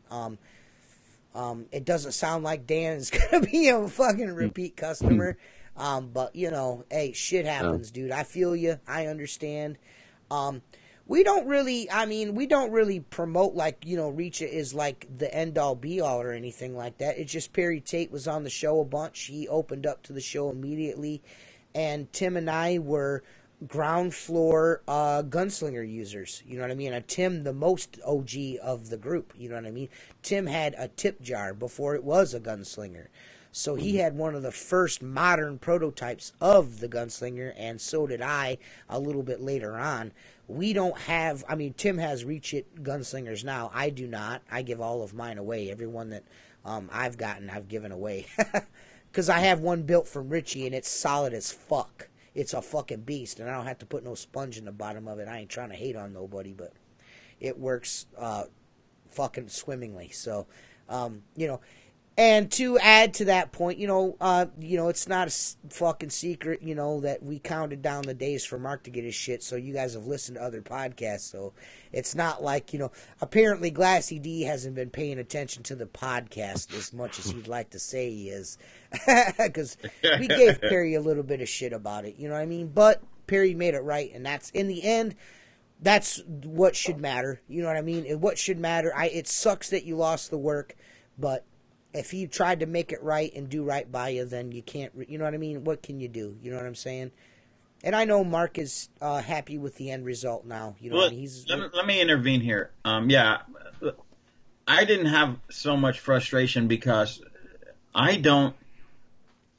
Speaker 1: It doesn't sound like Dan is going to be a fucking repeat customer. But, you know, hey, shit happens, dude. I feel you. I understand. We don't really promote, like, you know, Reach It is like the end-all be-all or anything like that. It's just Perry Tate was on the show a bunch. He opened up to the show immediately. And Tim and I were ground floor gunslinger users. You know what I mean? Tim, the most OG of the group. You know what I mean? Tim had a tip jar before it was a gunslinger. So he had one of the first modern prototypes of the gunslinger, and so did I a little bit later on. We don't have, I mean, Tim has Reach It gunslingers now. I do not. I give all of mine away. Everyone that I've gotten, I've given away. Because I have one built from Richie, and it's solid as fuck. It's a fucking beast, and I don't have to put no sponge in the bottom of it. I ain't trying to hate on nobody, but it works fucking swimmingly. So, you know, and to add to that point, you know, it's not a fucking secret, you know, that we counted down the days for Mark to get his shit. So you guys have listened to other podcasts, so it's not like, you know, apparently Glassy D hasn't been paying attention to the podcast as much as he'd like to say he is, because we gave Perry a little bit of shit about it, you know what I mean? But Perry made it right, and that's, in the end, that's what should matter, you know what I mean? And what should matter, it sucks that you lost the work, but if he tried to make it right and do right by you, then you can't, you know what I mean? What can you do? You know what I'm saying? And I know Mark is happy with the end result now. You know,
Speaker 2: Well,
Speaker 1: what I mean?
Speaker 2: let me intervene here. Yeah, I didn't have so much frustration because I don't,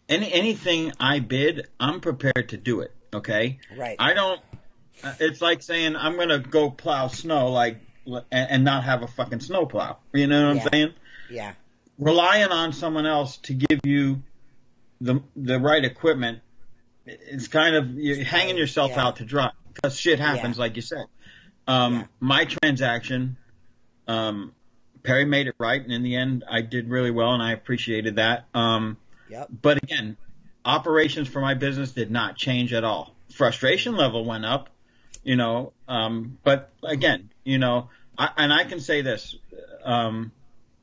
Speaker 2: anything I bid, I'm prepared to do it, okay?
Speaker 1: Right.
Speaker 2: I don't, it's like saying I'm going to go plow snow. Like, and not have a fucking snowplow. You know what I'm saying?
Speaker 1: Yeah.
Speaker 2: Relying on someone else to give you the right equipment, it's kind of you're hanging yourself out to dry because shit happens, like you said. My transaction, Perry made it right, and in the end, I did really well, and I appreciated that. But again, operations for my business did not change at all. Frustration level went up, you know. But again, you know, I can say this.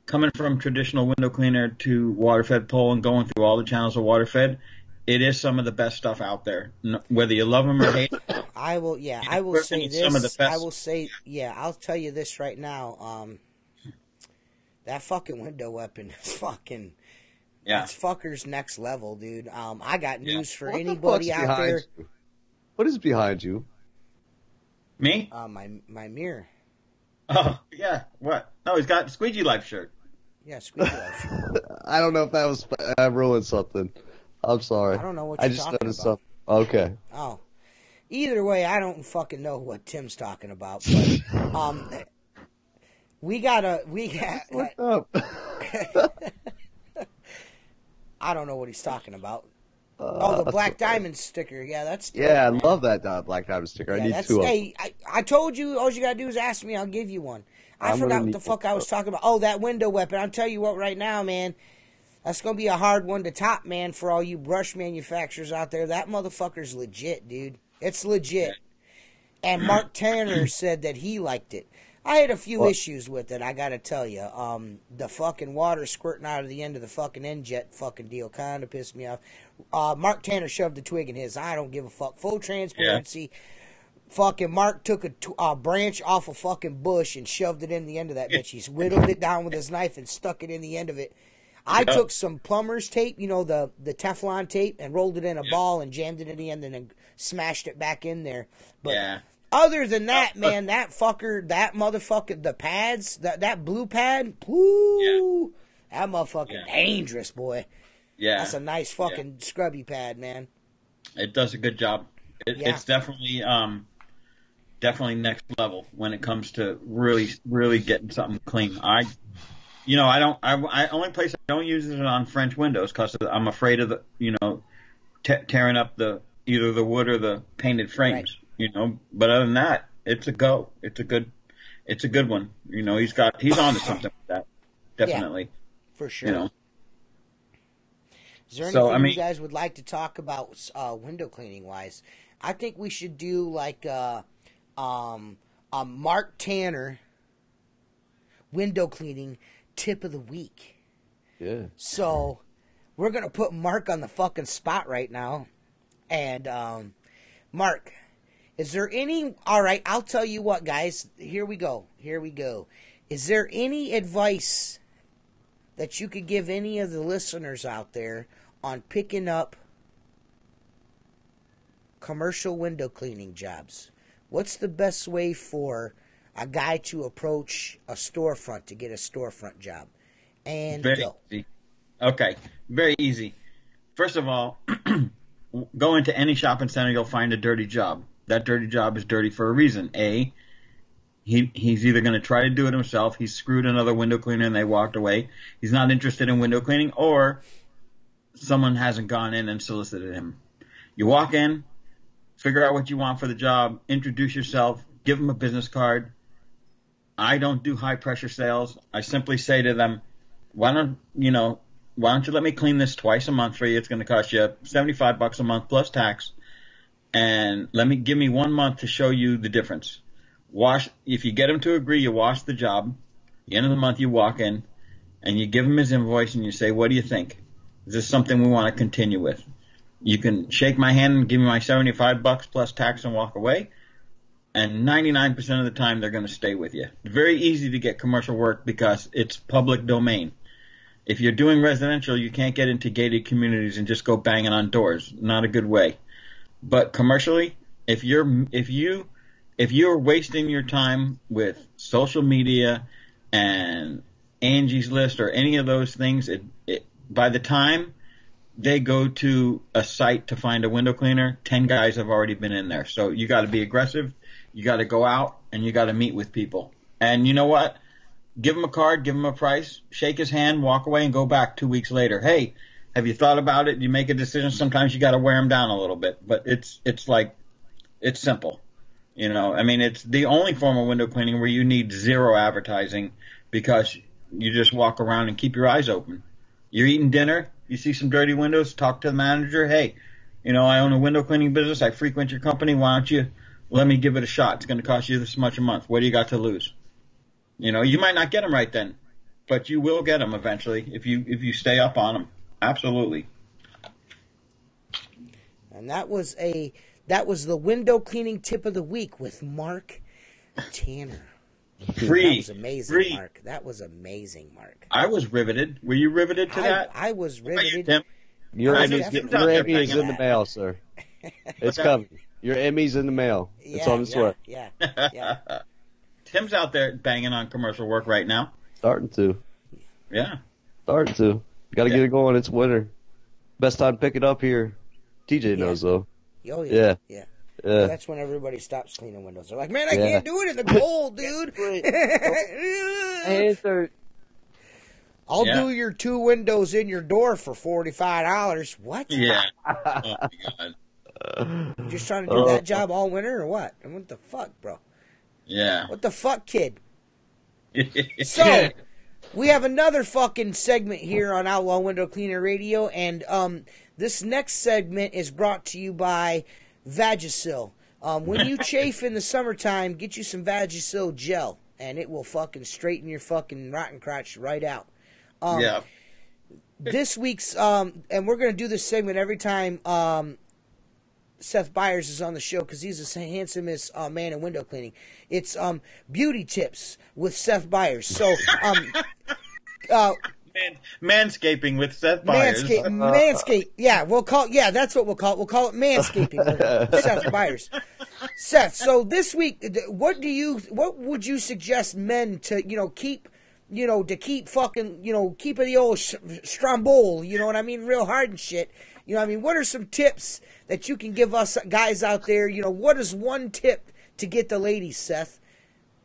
Speaker 2: Coming from traditional window cleaner to water fed pole and going through all the channels of water fed, it is some of the best stuff out there. Whether you love them or hate them.
Speaker 1: I will say this.
Speaker 2: Some of the best.
Speaker 1: I will say, I'll tell you this right now. That fucking window weapon is fucking.
Speaker 2: Yeah.
Speaker 1: It's fucker's next level, dude. I got news for anybody out there.
Speaker 3: What is behind you?
Speaker 2: Me?
Speaker 1: My mirror.
Speaker 2: Oh, yeah. What? No, he's got a Squeegee Life shirt.
Speaker 1: Yeah, Squeegee Life shirt.
Speaker 3: I don't know if that was... I ruined something. I'm sorry.
Speaker 1: I don't know what you're talking about.
Speaker 3: Something. Okay.
Speaker 1: Oh. Either way, I don't fucking know what Tim's talking about. But,
Speaker 3: What's up?
Speaker 1: I don't know what he's talking about. The Black Diamond sticker. Yeah, that's...
Speaker 3: Yeah, I love that Black Diamond sticker. I need two of them.
Speaker 1: Hey, I told you, all you gotta do is ask me, I'll give you one. I forgot what the fuck I was talking about. Oh, that window weapon. I'll tell you what right now, man. That's gonna be a hard one to top, man, for all you brush manufacturers out there. That motherfucker's legit, dude. It's legit. And Mark Tanner said that he liked it. I had a few issues with it, I gotta tell you. The fucking water squirting out of the end of the fucking end-jet fucking deal kind of pissed me off. Mark Tanner shoved a twig in his. I don't give a fuck. Full transparency. Yeah. Fucking Mark took a branch off a fucking bush and shoved it in the end of that bitch. He's whittled it down with his knife and stuck it in the end of it. I took some plumber's tape, you know, the Teflon tape, and rolled it in a ball and jammed it in the end and then smashed it back in there. But other than that, man, that motherfucker, the pads, that blue pad, whoo, that motherfucker dangerous, boy.
Speaker 2: Yeah.
Speaker 1: That's a nice fucking scrubby pad, man.
Speaker 2: It does a good job. It's definitely next level when it comes to really, really getting something clean. Only place I don't use it on French windows because I'm afraid of tearing up either the wood or the painted frames, you know. But other than that, it's a go. It's a good one. You know, he's onto something with that. Definitely.
Speaker 1: Yeah, for sure.
Speaker 2: You know.
Speaker 1: Is there anything you guys would like to talk about window cleaning wise? I think we should do like a Mark Tanner window cleaning tip of the week.
Speaker 3: Yeah.
Speaker 1: So we're gonna put Mark on the fucking spot right now. And Mark, is there any... All right, I'll tell you what, guys. Here we go. Is there any advice that you could give any of the listeners out there on picking up commercial window cleaning jobs? What's the best way for a guy to approach a storefront to get a storefront job? And
Speaker 2: very easy. Okay, very easy. First of all, go into any shopping center, you'll find a dirty job. That dirty job is dirty for a reason. A, he's either going to try to do it himself, he's screwed another window cleaner and they walked away, he's not interested in window cleaning, or someone hasn't gone in and solicited him. You walk in, figure out what you want for the job, introduce yourself, give them a business card. I don't do high pressure sales. I simply say to them, why don't you let me clean this twice a month for you? It's going to cost you $75 a month plus tax. And give me 1 month to show you the difference. If you get him to agree, you wash the job. At the end of the month, you walk in and you give him his invoice and you say, what do you think? Is this something we want to continue with? You can shake my hand and give me my $75 plus tax and walk away. And 99% of the time, they're going to stay with you. It's very easy to get commercial work because it's public domain. If you're doing residential, you can't get into gated communities and just go banging on doors. Not a good way. But commercially, if you're wasting your time with social media and Angie's List or any of those things, by the time they go to a site to find a window cleaner, 10 guys have already been in there. So you got to be aggressive. You got to go out and you got to meet with people. And you know what? Give him a card, give him a price, shake his hand, walk away, and go back 2 weeks later. Hey, have you thought about it? You make a decision. Sometimes you got to wear them down a little bit, but it's simple. You know, I mean, it's the only form of window cleaning where you need zero advertising because you just walk around and keep your eyes open. You're eating dinner, you see some dirty windows, talk to the manager. Hey, you know, I own a window cleaning business. I frequent your company. Why don't you let me give it a shot? It's going to cost you this much a month. What do you got to lose? You know, you might not get them right then, but you will get them eventually if you stay up on them. Absolutely.
Speaker 1: And that was the window cleaning tip of the week with Mark Tanner.
Speaker 2: Free.
Speaker 1: That was amazing,
Speaker 2: Free.
Speaker 1: Mark. That was amazing, Mark.
Speaker 2: I was riveted. Were you riveted to that?
Speaker 1: I was riveted.
Speaker 2: Tim?
Speaker 3: Your
Speaker 1: I was
Speaker 3: Emmy's
Speaker 1: definitely
Speaker 3: Emmy is
Speaker 1: banging
Speaker 3: in the
Speaker 1: that.
Speaker 3: mail, sir. It's coming. Your Emmy's in the mail. It's on its way.
Speaker 1: Yeah.
Speaker 2: Tim's out there banging on commercial work right now.
Speaker 3: Starting to.
Speaker 2: Yeah.
Speaker 3: Got to get it going. It's winter. Best time to pick it up here. TJ knows, though.
Speaker 1: Oh, yeah. Yeah.
Speaker 3: Yeah.
Speaker 1: That's when everybody stops cleaning windows. They're like, man, I can't do it in the cold, dude. I'll do your 2 windows in your door for $45. What?
Speaker 2: Yeah. Oh, my God.
Speaker 1: You just trying to do that job all winter or what? And what the fuck, bro?
Speaker 2: Yeah.
Speaker 1: What the fuck, kid? So, we have another fucking segment here on Outlaw Window Cleaner Radio, and this next segment is brought to you by Vagisil. When you chafe in the summertime, get you some Vagisil gel, and it will fucking straighten your fucking rotten crotch right out.
Speaker 2: Yeah.
Speaker 1: This week's, and we're going to do this segment every time Seth Byers is on the show because he's the handsomest man in window cleaning. It's beauty tips with Seth Byers. So,
Speaker 2: Manscaping with Seth Byers.
Speaker 1: Manscape. Yeah, that's what we'll call it. We'll call it manscaping with Seth Byers. Seth, so this week, what would you suggest men to, keep, fucking, keeping the old Stromboli, you know what I mean, real hard and shit. You know what I mean? What are some tips that you can give us guys out there? What is one tip to get the ladies, Seth?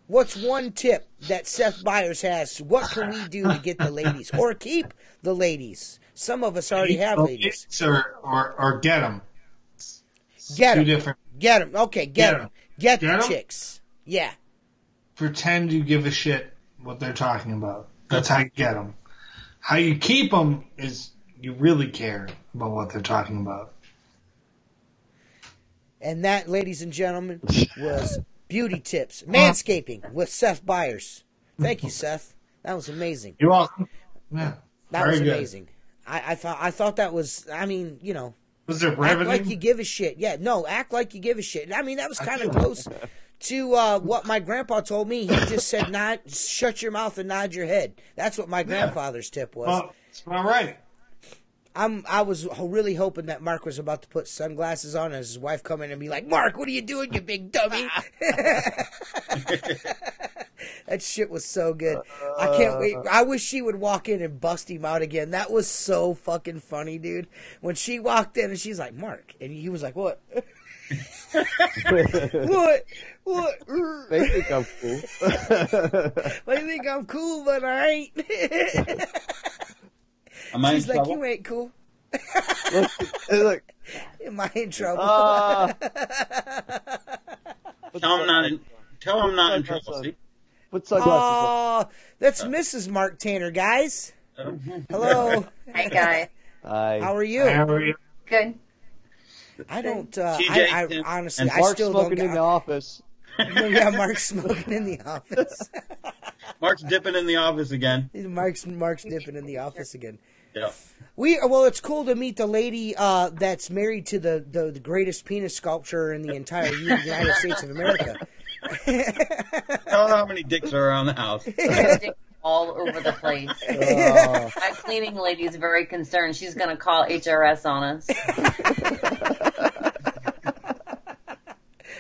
Speaker 1: What's one tip that Seth Byers has? What can we do to get the ladies or keep the ladies? Some of us already have ladies.
Speaker 4: Or get them.
Speaker 1: Get them.
Speaker 4: Different.
Speaker 1: Get them. Okay, get them. Get the
Speaker 4: 'em?
Speaker 1: chicks. Yeah.
Speaker 4: Pretend you give a shit what they're talking about. That's how you get them. How you keep them is you really care about what they're talking about.
Speaker 1: And that, ladies and gentlemen, was Beauty Tips. Manscaping with Seth Byers. Thank you, Seth. That was amazing.
Speaker 4: You're welcome. Yeah.
Speaker 1: That
Speaker 4: Very
Speaker 1: was
Speaker 4: good.
Speaker 1: amazing. I thought that was,
Speaker 4: Was it
Speaker 1: act
Speaker 4: riveting?
Speaker 1: like you give a shit. Yeah, no, act like you give a shit. I mean, that was kind of close to what my grandpa told me. He just said, shut your mouth and nod your head. That's what my grandfather's tip was.
Speaker 4: Well, it's all right.
Speaker 1: I was really hoping that Mark was about to put sunglasses on and his wife come in and be like, Mark, what are you doing, you big dummy? That shit was so good. I can't wait. I wish she would walk in and bust him out again. That was so fucking funny, dude. When she walked in and she's like, Mark. And he was like, what? What?
Speaker 3: They think I'm cool.
Speaker 1: They think I'm cool, but I ain't. She's like, you ain't cool.
Speaker 3: Look.
Speaker 1: Am I in trouble?
Speaker 2: Tell him not in trouble. See?
Speaker 3: Put sunglasses on.
Speaker 1: Oh, that's Mrs. Mark Tanner, guys. Hello.
Speaker 6: Hi, guys.
Speaker 3: Hi.
Speaker 1: How are you?
Speaker 4: How are you?
Speaker 6: Good.
Speaker 1: I don't.
Speaker 2: TJ,
Speaker 1: I honestly,
Speaker 3: And
Speaker 1: I
Speaker 3: Mark's
Speaker 1: still
Speaker 3: smoking
Speaker 1: don't.
Speaker 3: in the office.
Speaker 1: Yeah, Mark's smoking in the office.
Speaker 2: Mark's dipping in the office again.
Speaker 1: Mark's dipping in the office again.
Speaker 2: Yeah.
Speaker 1: It's cool to meet the lady that's married to the greatest penis sculpture in the entire United States of America.
Speaker 2: I don't know how many dicks are around the house.
Speaker 6: All over the place.
Speaker 3: Oh.
Speaker 6: My cleaning lady's very concerned. She's going to call HRS on us.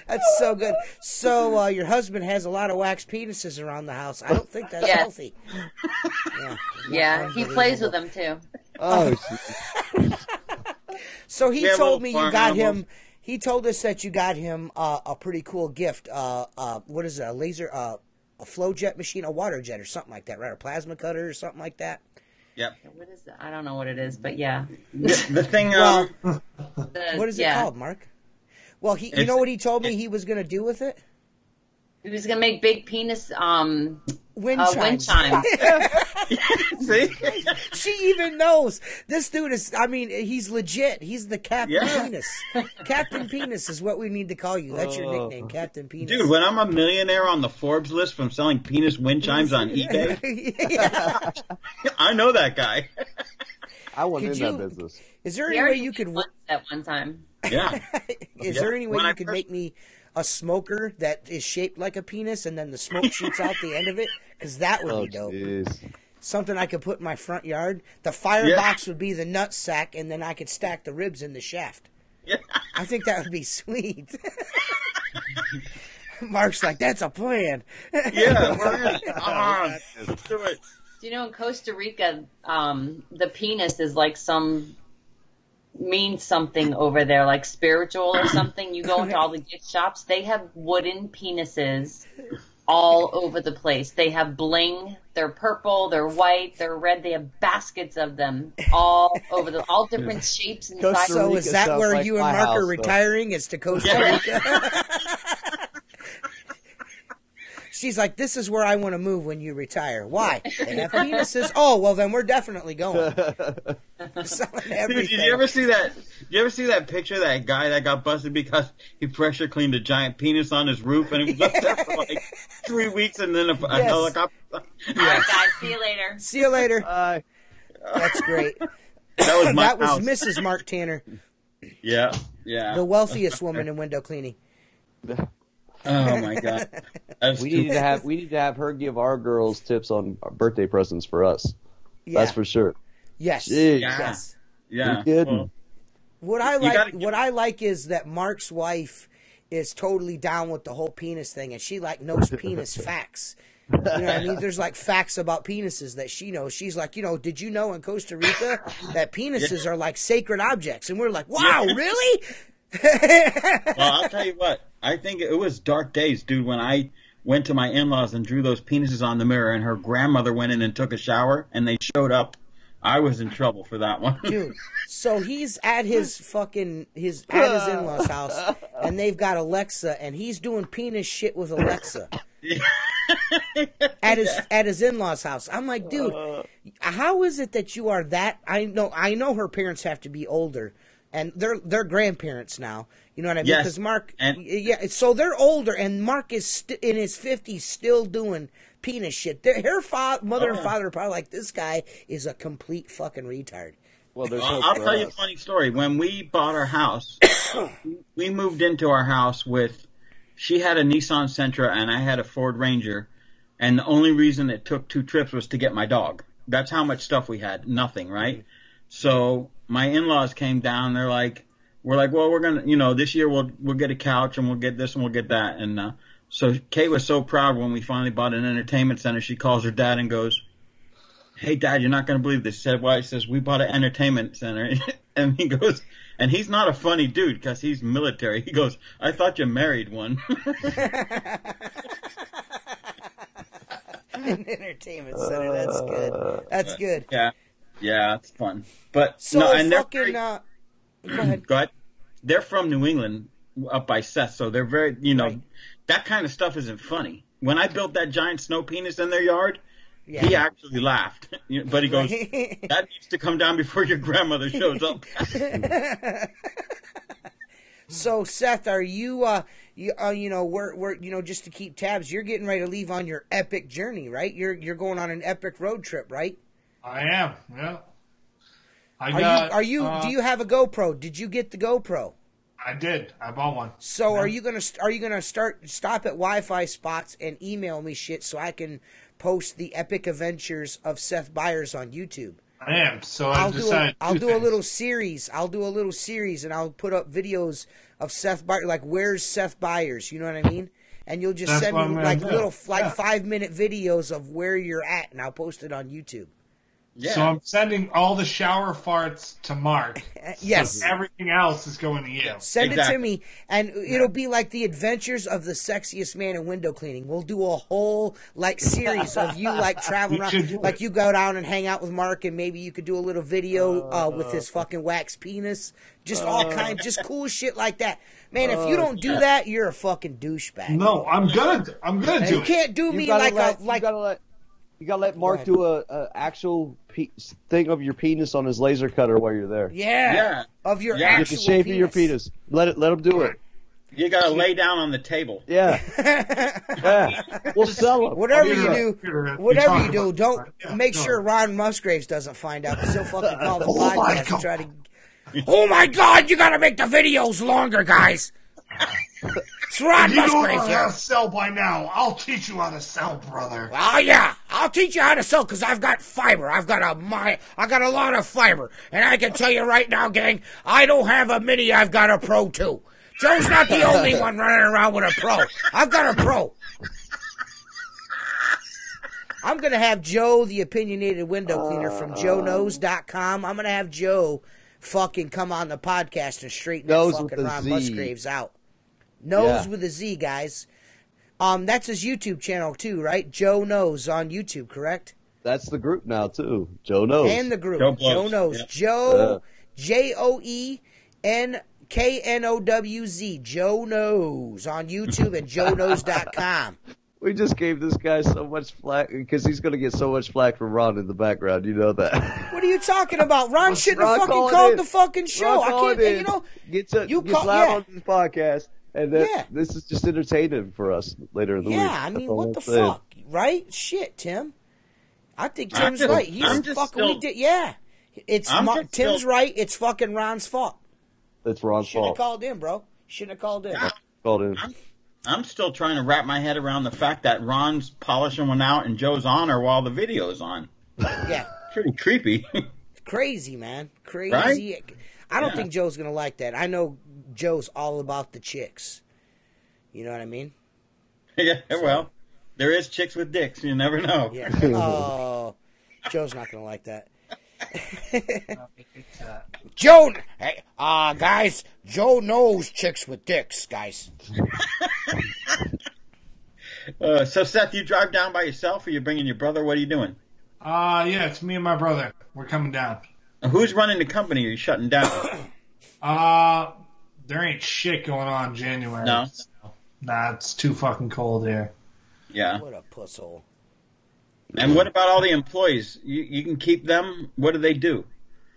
Speaker 1: That's so good. So your husband has a lot of wax penises around the house. I don't think that's
Speaker 6: Yes.
Speaker 1: healthy.
Speaker 6: Yeah, he plays with them too.
Speaker 3: Oh,
Speaker 1: So he
Speaker 2: Yeah,
Speaker 1: told
Speaker 2: little
Speaker 1: me you
Speaker 2: farm
Speaker 1: got
Speaker 2: animals.
Speaker 1: him. He told us that you got him a pretty cool gift. What is it? A laser? flow jet machine, a water jet or something like that, right? A plasma cutter or something like that.
Speaker 2: Yep.
Speaker 6: What is that? I don't know what it is, but yeah.
Speaker 2: The thing.
Speaker 1: Well,
Speaker 6: The-
Speaker 1: what is it
Speaker 6: yeah.
Speaker 1: called, Mark? Well, you
Speaker 2: It's-
Speaker 1: know what he told me he was going to do with it?
Speaker 6: He was gonna make big penis
Speaker 1: Wind
Speaker 6: wind
Speaker 1: chimes.
Speaker 6: chimes.
Speaker 2: See?
Speaker 1: She even knows. This dude is, I mean, he's legit. He's the Captain
Speaker 2: Yeah.
Speaker 1: Penis. Captain Penis is what we need to call you. That's your nickname, Captain Penis.
Speaker 2: Dude, when I'm a millionaire on the Forbes list from selling penis wind chimes on eBay,
Speaker 1: Yeah.
Speaker 2: I know that guy.
Speaker 3: I want
Speaker 1: Could
Speaker 3: in
Speaker 1: you-
Speaker 3: that business.
Speaker 1: Is there
Speaker 6: He
Speaker 1: any way
Speaker 6: already
Speaker 1: you could
Speaker 6: once at one time.
Speaker 2: Yeah.
Speaker 1: Is
Speaker 2: Yeah.
Speaker 1: there any way
Speaker 2: When
Speaker 1: you
Speaker 2: I
Speaker 1: could
Speaker 2: first-
Speaker 1: make me a smoker that is shaped like a penis and then the smoke shoots out the end of it? Because that would
Speaker 3: Oh,
Speaker 1: be dope.
Speaker 3: jeez.
Speaker 1: Something I could put in my front yard. The firebox would be the nut sack, and then I could stack the ribs in the shaft.
Speaker 2: Yeah.
Speaker 1: I think that would be sweet. Mark's like, that's a plan.
Speaker 2: Yeah, we're in. Come on. Let's do it.
Speaker 6: Do you know in Costa Rica, the penis is like means something over there, like spiritual or something. You go into all the gift shops, they have wooden penises all over the place. They have bling. They're purple, they're white, they're red. They have baskets of them all over all different shapes and
Speaker 3: Costa
Speaker 6: sizes.
Speaker 1: So
Speaker 3: Rica
Speaker 1: is that
Speaker 3: sounds
Speaker 1: where
Speaker 3: like
Speaker 1: you and
Speaker 3: my
Speaker 1: Mark
Speaker 3: house,
Speaker 1: are
Speaker 3: though.
Speaker 1: retiring? Is to Costa
Speaker 2: Yeah.
Speaker 1: Rica? She's like, this is where I want to move when you retire. Why? They have penises. Oh, well, then we're definitely going. Selling
Speaker 2: Dude,
Speaker 1: everything.
Speaker 2: did you ever see that? Did you ever see that picture of that guy that got busted because he pressure cleaned a giant penis on his roof and he was up there for like 3 weeks and then a
Speaker 1: Yes.
Speaker 2: helicopter?
Speaker 6: All right, guys, see you later.
Speaker 1: See you later.
Speaker 3: Bye.
Speaker 1: That's great.
Speaker 2: That was my
Speaker 1: That was
Speaker 2: house.
Speaker 1: Mrs. Mark Tanner,
Speaker 2: Yeah, yeah.
Speaker 1: the wealthiest woman in window cleaning.
Speaker 2: Oh my god. That's
Speaker 3: We need to have her give our girls tips on birthday presents for us.
Speaker 1: Yeah.
Speaker 3: That's for sure.
Speaker 1: Yes.
Speaker 3: Jeez.
Speaker 2: Yeah.
Speaker 1: Yes.
Speaker 2: Yeah.
Speaker 3: You're kidding.
Speaker 2: Well,
Speaker 1: What I
Speaker 2: gotta
Speaker 1: like, what I like is that Mark's wife is totally down with the whole penis thing, and she like knows penis facts. You know what I mean? There's like facts about penises that she knows. She's like, did you know in Costa Rica that penises are like sacred objects? And we're like, wow,
Speaker 2: Yeah.
Speaker 1: really?
Speaker 2: well, I'll tell you what. I think it was dark days, dude, when I went to my in-laws and drew those penises on the mirror and her grandmother went in and took a shower and they showed up. I was in trouble for that one.
Speaker 1: Dude, so he's at his in-laws house, and they've got Alexa, and he's doing penis shit with Alexa at his in-laws house. I'm like, dude, how is it that you are that? I know her parents have to be older, and they're grandparents now. You know what I mean?
Speaker 2: Yes,
Speaker 1: Because Mark,
Speaker 2: and-
Speaker 1: so they're older, and Mark is in his 50s still doing penis shit. Her mother and father are probably like, this guy is a complete fucking retard.
Speaker 3: Well, there's
Speaker 2: I'll
Speaker 3: hope for
Speaker 2: tell you a
Speaker 3: us.
Speaker 2: funny story. When we bought our house, we moved into our house with, she had a Nissan Sentra and I had a Ford Ranger, and the only reason it took 2 trips was to get my dog. That's how much stuff we had. Nothing, right? So my in-laws came down. We're like, well, we're gonna, this year we'll get a couch and we'll get this and we'll get that. And so Kate was so proud when we finally bought an entertainment center. She calls her dad and goes, "Hey, Dad, you're not going to believe this." She said, "Why?" He says, "We bought an entertainment center." And he goes, and he's not a funny dude because he's military. He goes, "I thought you married one."
Speaker 1: An entertainment center. That's good. That's good.
Speaker 2: Yeah, it's fun. But
Speaker 1: So
Speaker 2: no, and
Speaker 1: fucking. Go ahead.
Speaker 2: go ahead. They're from New England, up by Seth, so they're very,
Speaker 1: Right.
Speaker 2: that kind of stuff isn't funny. When I built that giant snow penis in their yard,
Speaker 1: Yeah.
Speaker 2: he actually laughed. But he goes, "That needs to come down before your grandmother shows up."
Speaker 1: So Seth, are you we're just to keep tabs, you're getting ready to leave on your epic journey, right? You're going on an epic road trip, right?
Speaker 4: I am. Yeah.
Speaker 1: Do you have a GoPro? Did you get the GoPro?
Speaker 4: I did. I bought one.
Speaker 1: So
Speaker 4: Yeah.
Speaker 1: are you gonna stop at Wi-Fi spots and email me shit so I can post the epic adventures of Seth Byers on YouTube?
Speaker 4: I am. So I'll
Speaker 1: do
Speaker 4: decided.
Speaker 1: a little series. I'll do a little series, and I'll put up videos of Seth Byers, like where's Seth Byers? You know what I mean? And you'll just
Speaker 4: That's
Speaker 1: send
Speaker 4: what
Speaker 1: me
Speaker 4: I'm
Speaker 1: like
Speaker 4: gonna do.
Speaker 1: little
Speaker 4: Yeah.
Speaker 1: 5-minute videos of where you're at, and I'll post it on YouTube.
Speaker 2: Yeah.
Speaker 4: So I'm sending all the shower farts to Mark.
Speaker 1: Yes.
Speaker 4: Everything else is going to you.
Speaker 1: Send it to
Speaker 2: Exactly.
Speaker 1: me, and it'll be like the adventures of the sexiest man in window cleaning. We'll do a whole like series of you like traveling
Speaker 4: You should
Speaker 1: around,
Speaker 4: do
Speaker 1: like
Speaker 4: it.
Speaker 1: you go down and hang out with Mark, and maybe you could do a little video with his fucking wax penis, just all kinds, just cool shit like that. Man, if you don't do that, you're a fucking douchebag.
Speaker 4: No, I'm gonna
Speaker 1: And
Speaker 4: do
Speaker 1: you
Speaker 4: it.
Speaker 1: can't do me like
Speaker 3: you gotta let Mark do a actual thing of your penis on his laser cutter while you're there.
Speaker 1: yeah, of your
Speaker 2: Yeah.
Speaker 3: Get
Speaker 1: actual
Speaker 3: the shape of your penis. Let him do it.
Speaker 2: You got to lay down on the table.
Speaker 3: Yeah. Yeah. We'll sell them.
Speaker 1: Whatever you
Speaker 4: You're
Speaker 1: do,
Speaker 4: right.
Speaker 1: whatever
Speaker 4: You're
Speaker 1: you do,
Speaker 4: talking
Speaker 1: don't
Speaker 4: about that. Yeah,
Speaker 1: make
Speaker 4: no.
Speaker 1: sure Ron Musgraves doesn't find out, because he'll fucking call the
Speaker 4: Oh my
Speaker 1: podcast and
Speaker 4: God.
Speaker 1: try to. Oh my God! You gotta make the videos longer, guys. It's Ron
Speaker 4: You don't know
Speaker 1: Musgraves
Speaker 4: how
Speaker 1: here.
Speaker 4: to sell by now. I'll teach you how to sell, brother.
Speaker 1: Oh yeah, I'll teach you how to sell, because I've got fiber. I got a lot of fiber, and I can tell you right now, gang, I don't have a mini. I've got a pro too. Joe's not the only one running around with a pro. I've got a pro. I'm going to have Joe, the opinionated window cleaner from JoeKnows.com. I'm going to have Joe fucking come on the podcast and straighten that
Speaker 3: Knows with
Speaker 1: fucking
Speaker 3: a
Speaker 1: Ron
Speaker 3: Z.
Speaker 1: Musgraves out. Knows
Speaker 3: Yeah.
Speaker 1: with a Z, guys. That's his YouTube channel too, right? Joe Knows on YouTube, correct?
Speaker 3: That's the group now too. Joe knows.
Speaker 1: And the group.
Speaker 2: Joe
Speaker 1: Joe
Speaker 2: Blows.
Speaker 1: Knows.
Speaker 2: Yep.
Speaker 1: Joe, JoeNKNOWZ. Joe Knows on YouTube and JoeKnows.com.
Speaker 3: We just gave this guy so much flack because he's gonna get so much flack from Ron in the background. You know that.
Speaker 1: What are you talking about? Ron shouldn't have
Speaker 3: Ron
Speaker 1: fucking
Speaker 3: calling
Speaker 1: called
Speaker 3: in.
Speaker 1: the fucking show.
Speaker 3: Ron
Speaker 1: I
Speaker 3: calling
Speaker 1: can't,
Speaker 3: in.
Speaker 1: you know.
Speaker 3: Gets
Speaker 1: you
Speaker 3: gets
Speaker 1: call-
Speaker 3: loud
Speaker 1: yeah.
Speaker 3: on this podcast, and then
Speaker 1: Yeah.
Speaker 3: this is just entertaining for us later in the week.
Speaker 1: Yeah, I
Speaker 3: That's
Speaker 1: mean,
Speaker 3: all
Speaker 1: what
Speaker 3: I'm
Speaker 1: the
Speaker 3: saying.
Speaker 1: fuck, right? Shit, Tim. I think
Speaker 2: I'm
Speaker 1: Tim's
Speaker 2: just-
Speaker 1: right. He's
Speaker 2: I'm just
Speaker 1: fucking.
Speaker 2: still-
Speaker 1: Yeah, it's
Speaker 2: I'm just
Speaker 1: Tim's
Speaker 2: still-
Speaker 1: right. It's fucking Ron's fault.
Speaker 3: It's Ron's
Speaker 1: Shouldn't have
Speaker 3: fault.
Speaker 1: called in, bro. Shouldn't have called in.
Speaker 3: Called in.
Speaker 2: I'm still trying to wrap my head around the fact that Ron's polishing one out and Joe's on her while the video's on.
Speaker 1: Yeah,
Speaker 2: Pretty creepy.
Speaker 1: crazy, man. Crazy.
Speaker 2: Right?
Speaker 1: I don't
Speaker 2: Yeah.
Speaker 1: think Joe's gonna like that. I know Joe's all about the chicks. You know what I mean?
Speaker 2: Yeah, well, there is chicks with dicks. You never know.
Speaker 1: Yeah. Oh, Joe's not gonna like that. Joe, hey, guys, Joe knows chicks with dicks, guys.
Speaker 2: So, Seth, you drive down by yourself, or you bringing your brother? What are you doing?
Speaker 4: Yeah, it's me and my brother. We're coming down.
Speaker 2: Who's running the company? Are you shutting down?
Speaker 4: There ain't shit going on in January.
Speaker 2: No?
Speaker 4: Nah, it's too fucking cold here.
Speaker 2: Yeah.
Speaker 1: What a pusshole.
Speaker 2: And what about all the employees? You can keep them. What do they do?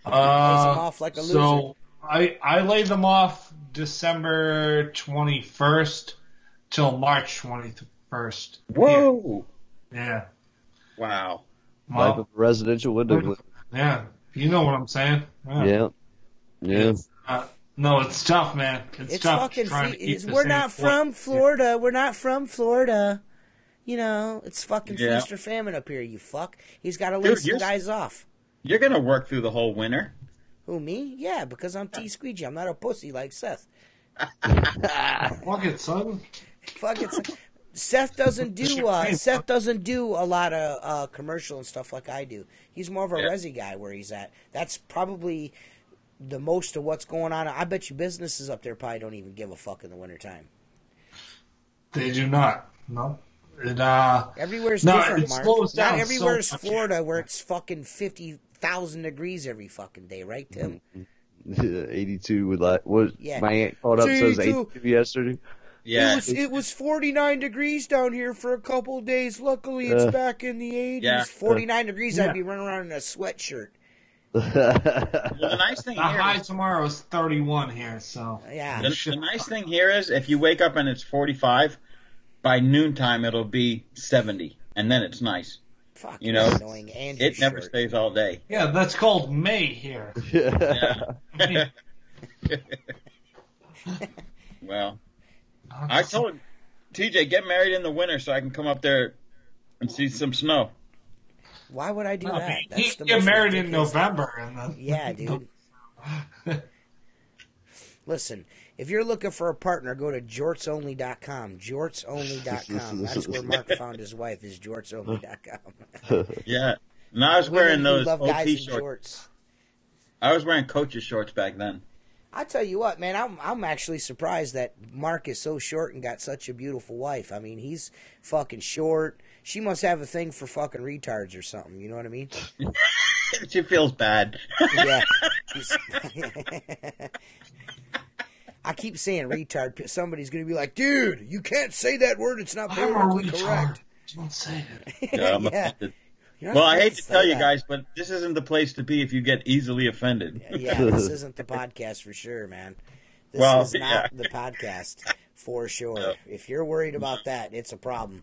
Speaker 1: Lays them off like a loser.
Speaker 4: So I laid them off December 21st till March 21st.
Speaker 2: Whoa!
Speaker 4: Yeah.
Speaker 2: Wow.
Speaker 3: Life
Speaker 4: Well,
Speaker 3: of a residential window cleaner.
Speaker 4: yeah. You know what I'm saying?
Speaker 3: Yeah. Yeah.
Speaker 4: No, it's tough, man.
Speaker 1: It's
Speaker 4: tough
Speaker 1: fucking.
Speaker 4: trying to keep the
Speaker 1: We're
Speaker 4: same
Speaker 1: not
Speaker 4: flow.
Speaker 1: from Florida. We're not from Florida. You know, it's fucking
Speaker 2: Yeah.
Speaker 1: feast or famine up here. You fuck. He's got to
Speaker 2: Dude,
Speaker 1: lay some
Speaker 2: you're-
Speaker 1: guys off.
Speaker 2: You're gonna work through the whole winter.
Speaker 1: Who, me? Yeah, because I'm T Squeegee. I'm not a pussy like Seth.
Speaker 4: Fuck it, son.
Speaker 1: Fuck it. Seth doesn't do a lot of commercial and stuff like I do. He's more of a
Speaker 2: Yeah.
Speaker 1: resi guy where he's at. That's probably the most of what's going on. I bet you businesses up there probably don't even give a fuck in the wintertime.
Speaker 4: They do not. No. It,
Speaker 1: Everywhere's
Speaker 4: No,
Speaker 1: different,
Speaker 4: it
Speaker 1: Mark.
Speaker 4: slows
Speaker 1: Not
Speaker 4: down
Speaker 1: everywhere's
Speaker 4: so much.
Speaker 1: Florida where it's fucking 50,000 degrees every fucking day, right, Tim?
Speaker 3: 82 with like what?
Speaker 1: Yeah.
Speaker 3: My aunt called up says
Speaker 1: 82.
Speaker 3: 82 yesterday.
Speaker 2: Yeah.
Speaker 1: It was 49 degrees down here for a couple of days. Luckily, it's back in the 80s.
Speaker 2: Yeah.
Speaker 1: 49 degrees,
Speaker 4: Yeah.
Speaker 1: I'd be running around in a sweatshirt.
Speaker 2: Well, the nice thing
Speaker 4: the
Speaker 2: here
Speaker 4: high
Speaker 2: is,
Speaker 4: tomorrow is 31 here, so.
Speaker 1: Yeah.
Speaker 2: the nice thing here is if you wake up and it's 45, by noontime it'll be 70, and then it's nice.
Speaker 1: Fuck,
Speaker 2: You know,
Speaker 1: annoying and
Speaker 2: It never
Speaker 1: short.
Speaker 2: stays all day.
Speaker 4: Yeah, that's called May here.
Speaker 2: Yeah. Well, I told TJ, get married in the winter so I can come up there and see some snow.
Speaker 1: Why would I do
Speaker 4: No,
Speaker 1: that?
Speaker 4: he
Speaker 1: the
Speaker 4: get
Speaker 1: most
Speaker 4: married in
Speaker 1: ridiculous thing.
Speaker 4: November, and then
Speaker 1: Yeah, dude. Listen, if you're looking for a partner, go to jortsonly.com. Jortsonly.com. That's where Mark found his wife, is jortsonly.com.
Speaker 2: Yeah. And I was wearing
Speaker 1: Women who
Speaker 2: those
Speaker 1: love guys
Speaker 2: OT
Speaker 1: in
Speaker 2: shorts.
Speaker 1: shorts.
Speaker 2: I was wearing coach's shorts back then.
Speaker 1: I tell you what, man, I'm actually surprised that Mark is so short and got such a beautiful wife. I mean, he's fucking short. She must have a thing for fucking retards or something. You know what I mean?
Speaker 2: She feels bad.
Speaker 1: Yeah. I keep saying retard. Somebody's going to be like, dude, you can't say that word. It's not politically correct.
Speaker 4: Don't say it.
Speaker 2: Yeah, I'm offended. Well, I hate to tell you guys, but this isn't the place to be if you get easily offended.
Speaker 1: Yeah, this isn't the podcast for sure, man. This is not the podcast for sure. No. If you're worried about that, it's a problem.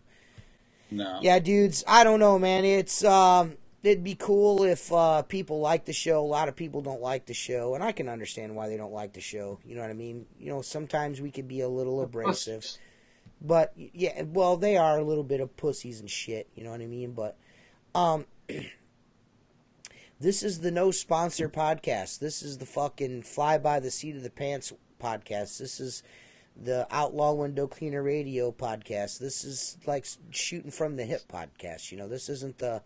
Speaker 2: No.
Speaker 1: Yeah, dudes, I don't know, man. It's it'd be cool if people like the show. A lot of people don't like the show, and I can understand why they don't like the show. You know what I mean? You know, sometimes we could be a little abrasive. But, yeah, well, they are a little bit of pussies and shit. You know what I mean? But this is the no sponsor podcast. This is the fucking fly by the seat of the pants podcast. This is the Outlaw Window Cleaner Radio podcast. This is like shooting from the hip podcast. You know, this isn't the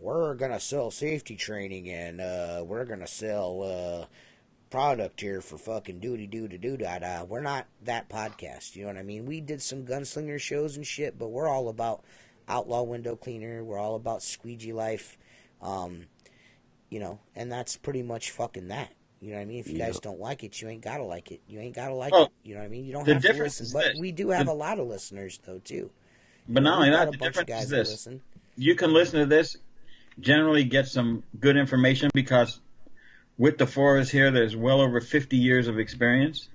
Speaker 1: we're gonna sell safety training and we're gonna sell product here for fucking doody-doo-da-doo-da-da. We're not that podcast. You know what I mean? We did some gunslinger shows and shit, but we're all about Outlaw Window Cleaner. We're all about squeegee life. You know, and that's pretty much fucking that. You know what I mean? If you guys don't like it, you ain't gotta like it. You ain't gotta like it. You know what I mean? You don't have to listen. But we do have a lot of listeners, though, too.
Speaker 2: But not only that, the difference is this. You can listen to this, generally get some good information, because with the four of us here, there's well over 50 years of experience,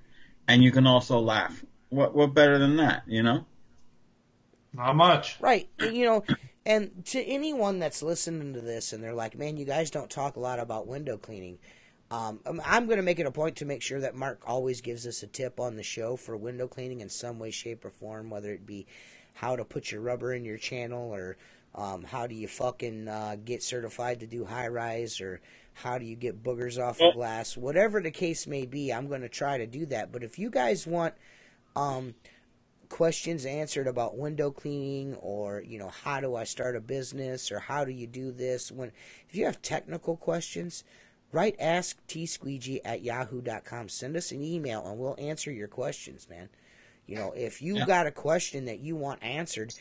Speaker 2: and you can also laugh. What better than that, you know?
Speaker 4: Not much.
Speaker 1: Right. And, you know, and to anyone that's listening to this and they're like, man, you guys don't talk a lot about window cleaning. I'm going to make it a point to make sure that Mark always gives us a tip on the show for window cleaning in some way, shape, or form, whether it be how to put your rubber in your channel, or how do you fucking get certified to do high-rise, or how do you get boogers off of glass. Whatever the case may be, I'm going to try to do that. But if you guys want questions answered about window cleaning, or, you know, how do I start a business, or how do you do this, if you have technical questions, write asktsqueegee@yahoo.com. Send us an email and we'll answer your questions, man. You know, if you got a question that you want answered,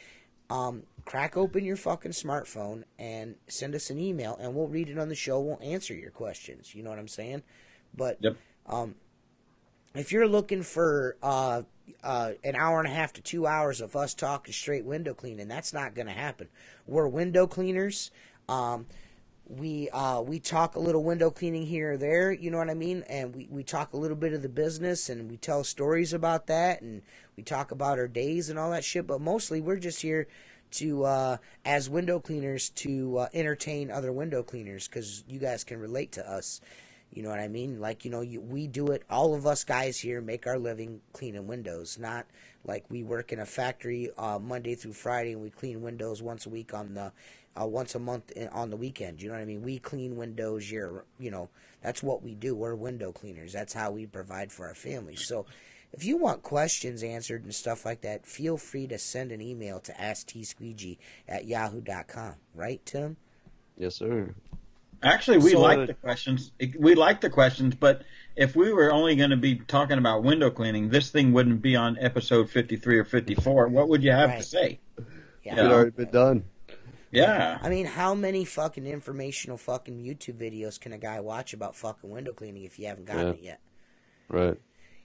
Speaker 1: crack open your fucking smartphone and send us an email and we'll read it on the show. We'll answer your questions. You know what I'm saying? But if you're looking for an hour and a half to 2 hours of us talking straight window cleaning, that's not going to happen. We're window cleaners. We talk a little window cleaning here or there, you know what I mean? And we talk a little bit of the business, and we tell stories about that, and we talk about our days and all that shit. But mostly we're just here to, as window cleaners, to entertain other window cleaners, because you guys can relate to us. You know what I mean? Like, you know, we do it, all of us guys here make our living cleaning windows, not like we work in a factory Monday through Friday and we clean windows once a week once a month on the weekend. You know what I mean? We clean windows that's what we do. We're window cleaners. That's how we provide for our families. So if you want questions answered and stuff like that, feel free to send an email to asktsqueegee@yahoo.com. Right, Tim?
Speaker 3: Yes, sir.
Speaker 2: Actually, we like the questions. We like the questions, but if we were only going to be talking about window cleaning, this thing wouldn't be on episode 53 or 54. What would you have to say?
Speaker 3: Yeah. It had already been done.
Speaker 2: Yeah.
Speaker 1: I mean, how many fucking informational fucking YouTube videos can a guy watch about fucking window cleaning if you haven't gotten it yet?
Speaker 3: Right.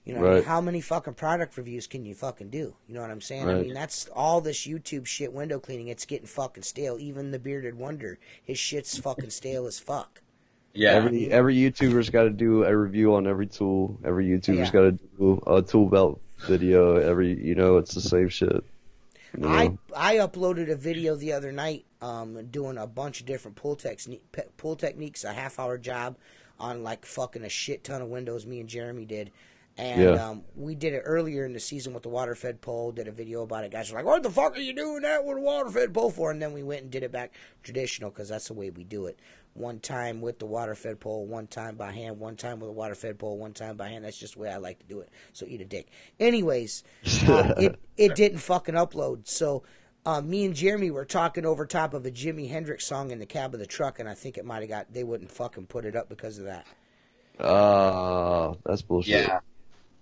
Speaker 1: You know what I mean? How many fucking product reviews can you fucking do? You know what I'm saying? Right. I mean, that's all this YouTube shit window cleaning. It's getting fucking stale. Even the Bearded Wonder, his shit's fucking stale as fuck.
Speaker 3: Yeah. Every YouTuber's got to do a review on every tool. Every YouTuber's got to do a tool belt video. It's the same shit. You know?
Speaker 1: I uploaded a video the other night doing a bunch of different pull techniques, a half-hour job on like fucking a shit ton of windows me and Jeremy did. And we did it earlier in the season with the water-fed pole, did a video about it. Guys were like, what the fuck are you doing that with a water-fed pole for? And then we went and did it back traditional, because that's the way we do it. One time with the water-fed pole, one time by hand, one time with a water-fed pole, one time by hand. That's just the way I like to do it. So eat a dick. Anyways, it didn't fucking upload. So Me and Jeremy were talking over top of a Jimi Hendrix song in the cab of the truck, and I think it might have they wouldn't fucking put it up because of that.
Speaker 3: That's bullshit.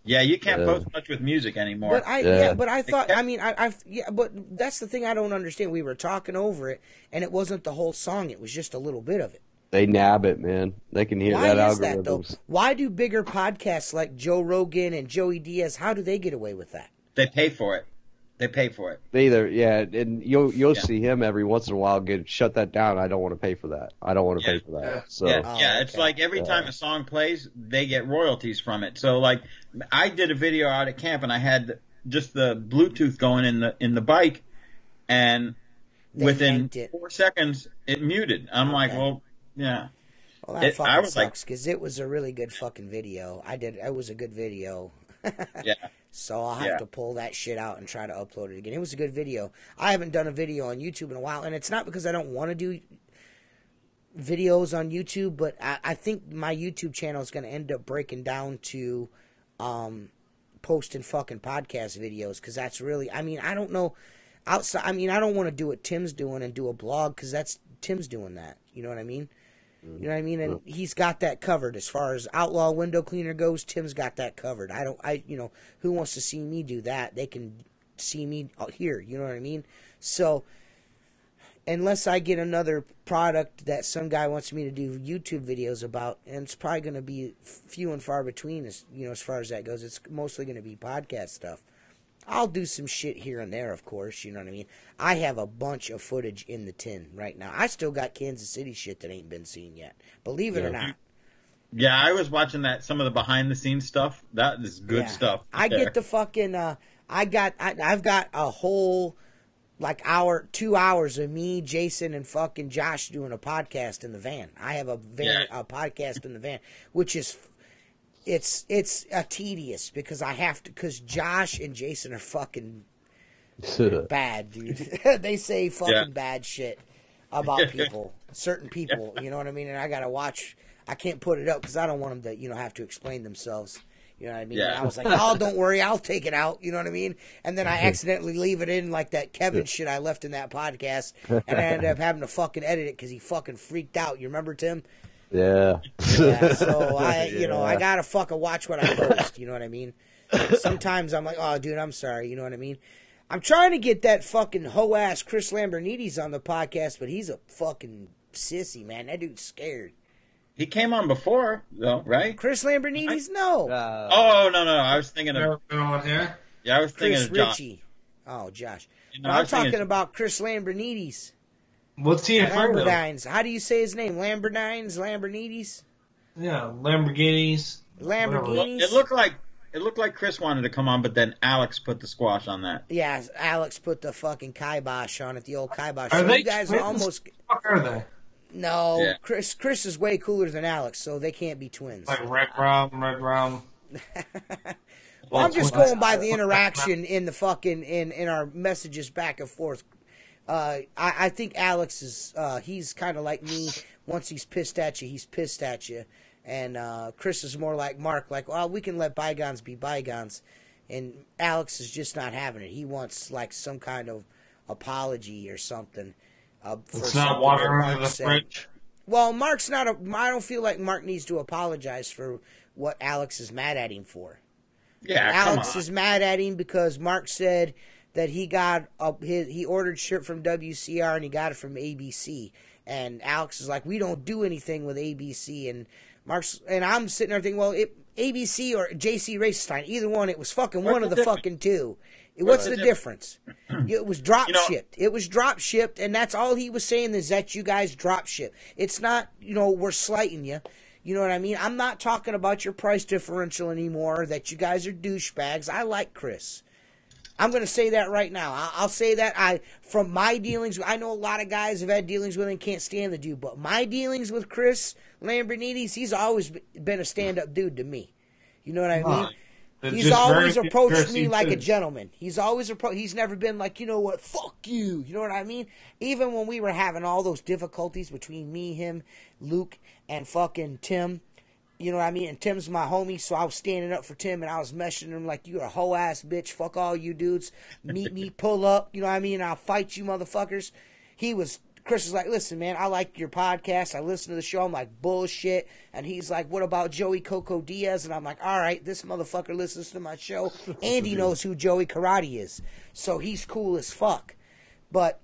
Speaker 2: Yeah, you can't post much with music anymore.
Speaker 1: But I thought, I mean, but that's the thing I don't understand. We were talking over it, and it wasn't the whole song; it was just a little bit of it.
Speaker 3: They nab it, man. They can hear that algorithm.
Speaker 1: Why is that though? Why do bigger podcasts like Joe Rogan and Joey Diaz? How do they get away with that?
Speaker 2: They pay for it. They pay for it.
Speaker 3: They either, and you'll see him every once in a while shut that down. I don't want to pay for that. I don't want to pay for that. So
Speaker 2: it's like every time a song plays, they get royalties from it. So like, I did a video out at camp, and I had just the Bluetooth going in the bike, and within 4 seconds it muted. I'm like, well, yeah.
Speaker 1: Well, that fucking sucks because it was a really good fucking video. It was a good video.
Speaker 2: Yeah.
Speaker 1: So I'll have to pull that shit out and try to upload it again. It was a good video. I haven't done a video on YouTube in a while, and it's not because I don't want to do videos on YouTube, but I think my YouTube channel is going to end up breaking down to posting fucking podcast videos because that's really, I mean, I don't know. Outside, I mean, I don't want to do what Tim's doing and do a blog because Tim's doing that. You know what I mean? You know what I mean? And he's got that covered as far as Outlaw Window Cleaner goes. Tim's got that covered. Who wants to see me do that? They can see me here. You know what I mean? So, unless I get another product that some guy wants me to do YouTube videos about, and it's probably going to be few and far between, as far as that goes. It's mostly going to be podcast stuff. I'll do some shit here and there, of course, you know what I mean? I have a bunch of footage in the tin right now. I still got Kansas City shit that ain't been seen yet. Believe it or not.
Speaker 2: Yeah, I was watching some of the behind-the-scenes stuff. That is good stuff.
Speaker 1: I get the fucking, I've got a whole, 2 hours of me, Jason, and fucking Josh doing a podcast in the van. I have a podcast in the van, which is... It's tedious because because Josh and Jason are fucking bad, dude. They say fucking bad shit about people, certain people, you know what I mean? And I gotta watch. I can't put it up because I don't want them to, have to explain themselves. You know what I mean? Yeah. I was like, oh, don't worry, I'll take it out. You know what I mean? And then I accidentally leave it in like that Kevin shit I left in that podcast, and I ended up having to fucking edit it because he fucking freaked out. You remember, Tim?
Speaker 3: Yeah.
Speaker 1: So I gotta fucking watch what I post. You know what I mean? Sometimes I'm like, oh, dude, I'm sorry. You know what I mean? I'm trying to get that fucking hoe-ass Chris Lambrinides on the podcast, but he's a fucking sissy, man. That dude's scared.
Speaker 2: He came on before, though, right?
Speaker 1: Chris Lambrinides? No.
Speaker 2: No. I was thinking of...
Speaker 4: here?
Speaker 2: Yeah, I was thinking of Josh.
Speaker 1: Richie. Oh, Josh. I'm talking about Chris Lambrinides.
Speaker 4: What's he afraid of?
Speaker 1: Lamborghines. How do you say his name? Lamborghinis?
Speaker 4: Yeah, Lamborghinis.
Speaker 1: Lamborghinis.
Speaker 2: It looked like Chris wanted to come on, but then Alex put the squash on that.
Speaker 1: Yeah, Alex put the fucking kibosh on it, the old kibosh.
Speaker 4: Are they
Speaker 1: you guys
Speaker 4: twins?
Speaker 1: almost...
Speaker 4: What are they?
Speaker 1: No,
Speaker 2: yeah.
Speaker 1: Chris is way cooler than Alex, so they can't be twins.
Speaker 4: Like Red Rum.
Speaker 1: Well, I'm just going by the interaction in the fucking in our messages back and forth. I think Alex is he's kind of like me. Once he's pissed at you, he's pissed at you. And Chris is more like Mark, like, well, we can let bygones be bygones. And Alex is just not having it. He wants like some kind of apology or something.
Speaker 4: It's not water under the fridge.
Speaker 1: Well, Mark's not I don't feel like Mark needs to apologize for what Alex is mad at him for.
Speaker 2: Yeah,
Speaker 1: Alex is mad at him because Mark said that he got he ordered shirt from WCR and he got it from ABC. And Alex is like, we don't do anything with ABC. And I'm sitting there thinking, well, ABC or JC Racestein, either one, it was fucking one of the fucking two. What's the difference? It was drop shipped. It was drop shipped, and that's all he was saying is that you guys drop ship. It's not, we're slighting you. You know what I mean? I'm not talking about your price differential anymore, that you guys are douchebags. I like Chris. I'm going to say that right now. I'll say that from my dealings. I know a lot of guys have had dealings with him, can't stand the dude, but my dealings with Chris Lambrinides, he's always been a stand-up dude to me. You know what I mean? He's always approached me like a gentleman. He's never been like, you know what, fuck you. You know what I mean? Even when we were having all those difficulties between me, him, Luke, and fucking Tim, You know what I mean? And Tim's my homie, so I was standing up for Tim, and I was meshing him like, you're a hoe-ass bitch. Fuck all you dudes. Meet me, pull up. You know what I mean? I'll fight you motherfuckers. Chris is like, listen, man, I like your podcast. I listen to the show. I'm like, bullshit. And he's like, what about Joey Coco Diaz? And I'm like, all right, this motherfucker listens to my show, and he knows who Joey Karate is. So he's cool as fuck. But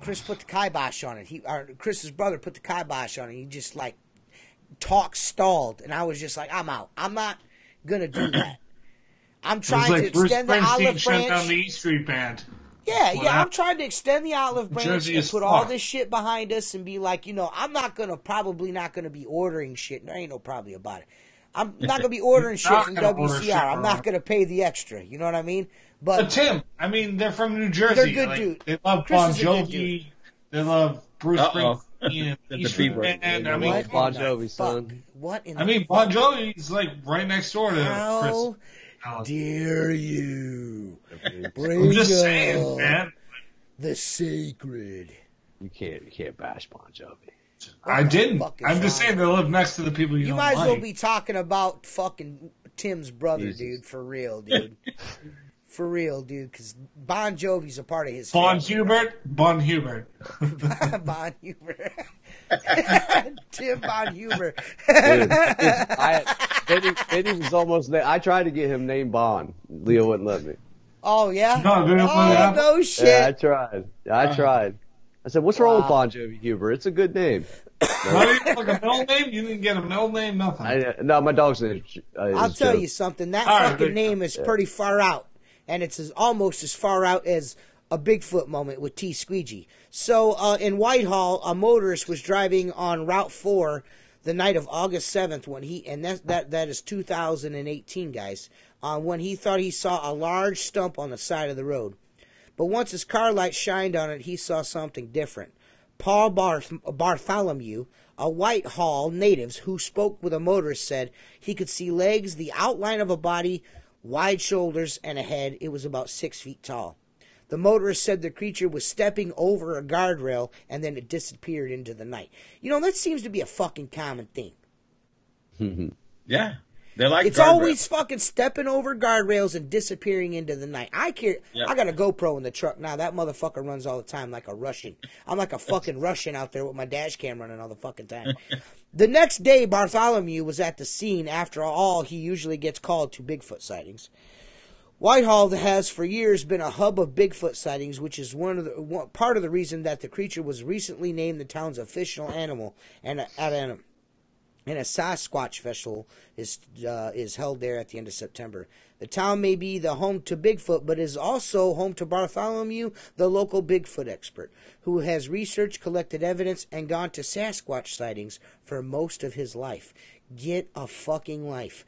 Speaker 1: Chris put the kibosh on it. Chris's brother put the kibosh on it. He just, like, talk stalled. And I was just like, I'm out. I'm not going to do that. I'm trying to extend the olive branch.
Speaker 4: Down the E Street Band.
Speaker 1: Yeah, I'm trying to extend the olive branch and put all this shit behind us and be like, I'm probably not gonna be ordering shit. There ain't no probably about it. I'm not gonna be ordering shit from WCR. I'm not gonna pay the extra. You know what I mean? But
Speaker 4: Tim, I mean, they're from New Jersey.
Speaker 1: They're good dude.
Speaker 4: They love Bon Jovi. They love Bruce Springsteen. And I mean,
Speaker 3: Bon Jovi, son.
Speaker 1: What?
Speaker 4: Bon Jovi's like right next door to
Speaker 1: Chris. How dare you?
Speaker 4: I'm just saying, man.
Speaker 1: The sacred.
Speaker 3: You can't bash Bon Jovi.
Speaker 4: I didn't. I'm just saying they live next to the people you don't
Speaker 1: might as well
Speaker 4: like.
Speaker 1: be talking about fucking Tim's brother, dude. For real, dude. For real, dude. Because Bon Jovi's a part of his
Speaker 4: Bon
Speaker 1: family.
Speaker 4: Bon Hubert.
Speaker 1: Bon Hubert. Tim Bon Hubert.
Speaker 3: Benny was almost there. I tried to get him named Bon. Leo wouldn't let me.
Speaker 1: Oh, yeah?
Speaker 4: No
Speaker 1: shit.
Speaker 3: Yeah, I tried. I said, what's wrong with Bon Jovi Huber? It's a good name.
Speaker 4: Not even like a middle name? You didn't get a middle name? Nothing?
Speaker 3: No, my dog's name
Speaker 1: I'll tell you something. That fucking name is pretty far out. And it's almost as far out as a Bigfoot moment with T. Squeegee. So in Whitehall, a motorist was driving on Route 4 the night of August 7th when that is 2018, guys, when he thought he saw a large stump on the side of the road. But once his car light shined on it, he saw something different. Paul Bartholomew, a Whitehall native who spoke with a motorist, said he could see legs, the outline of a body, wide shoulders, and a head. It was about 6 feet tall. The motorist said the creature was stepping over a guardrail and then it disappeared into the night. That seems to be a fucking common thing.
Speaker 2: Yeah. They like
Speaker 1: it's always fucking stepping over guardrails and disappearing into the night. I got a GoPro in the truck now. That motherfucker runs all the time like a Russian. I'm like a fucking Russian out there with my dash cam running all the fucking time. The next day, Bartholomew was at the scene. After all, he usually gets called to Bigfoot sightings. Whitehall has for years been a hub of Bigfoot sightings, which is part of the reason that the creature was recently named the town's official animal, and a Sasquatch festival is held there at the end of September. The town may be the home to Bigfoot, but is also home to Bartholomew, the local Bigfoot expert, who has researched, collected evidence, and gone to Sasquatch sightings for most of his life. Get a fucking life.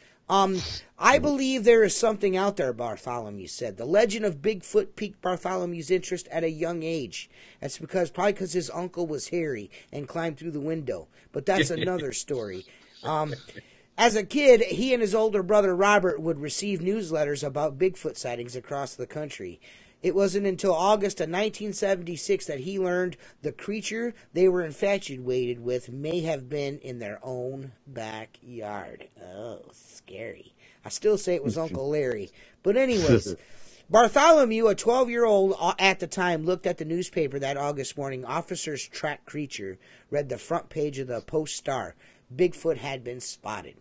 Speaker 1: I believe there is something out there, Bartholomew said. The legend of Bigfoot piqued Bartholomew's interest at a young age. That's probably because his uncle was hairy and climbed through the window. But that's another story. As a kid, he and his older brother Robert would receive newsletters about Bigfoot sightings across the country. It wasn't until August of 1976 that he learned the creature they were infatuated with may have been in their own backyard. Oh, scary. I still say it was Uncle Larry. But anyways, Bartholomew, a 12-year-old at the time, looked at the newspaper that August morning. Officers tracked creature, read the front page of the Post-Star. Bigfoot had been spotted.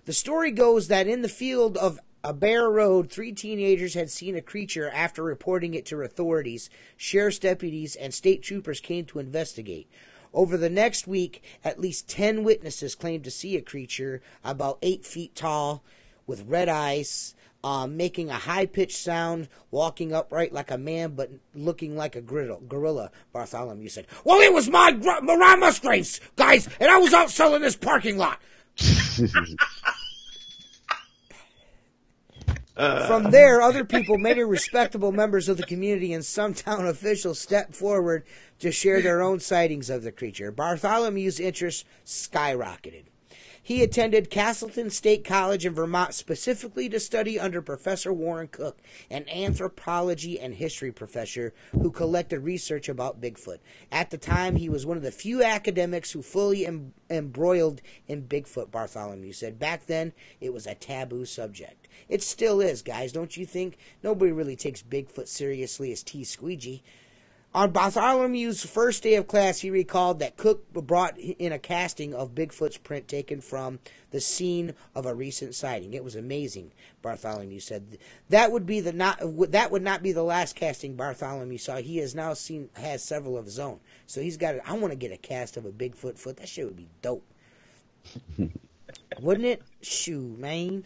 Speaker 1: The story goes that in the field of a Bear Road, 3 teenagers had seen a creature after reporting it to authorities. Sheriff's deputies and state troopers came to investigate. Over the next week, at least 10 witnesses claimed to see a creature about 8 feet tall with red eyes, making a high-pitched sound, walking upright like a man but looking like a gorilla, Bartholomew said. Well, it was my Mustangs, guys, and I was out selling this parking lot. From there, other people, many respectable members of the community and some town officials, stepped forward to share their own sightings of the creature. Bartholomew's interest skyrocketed. He attended Castleton State College in Vermont specifically to study under Professor Warren Cook, an anthropology and history professor who collected research about Bigfoot. At the time, he was one of the few academics who fully embroiled in Bigfoot, Bartholomew said. Back then, it was a taboo subject. It still is, guys, don't you think? Nobody really takes Bigfoot seriously as T. Squeegee. On Bartholomew's first day of class, he recalled that Cook brought in a casting of Bigfoot's print taken from the scene of a recent sighting. It was amazing, Bartholomew said. That would not be the last casting Bartholomew saw. He has several of his own. So he's got I want to get a cast of a Bigfoot foot. That shit would be dope. Wouldn't it? Shoo, man.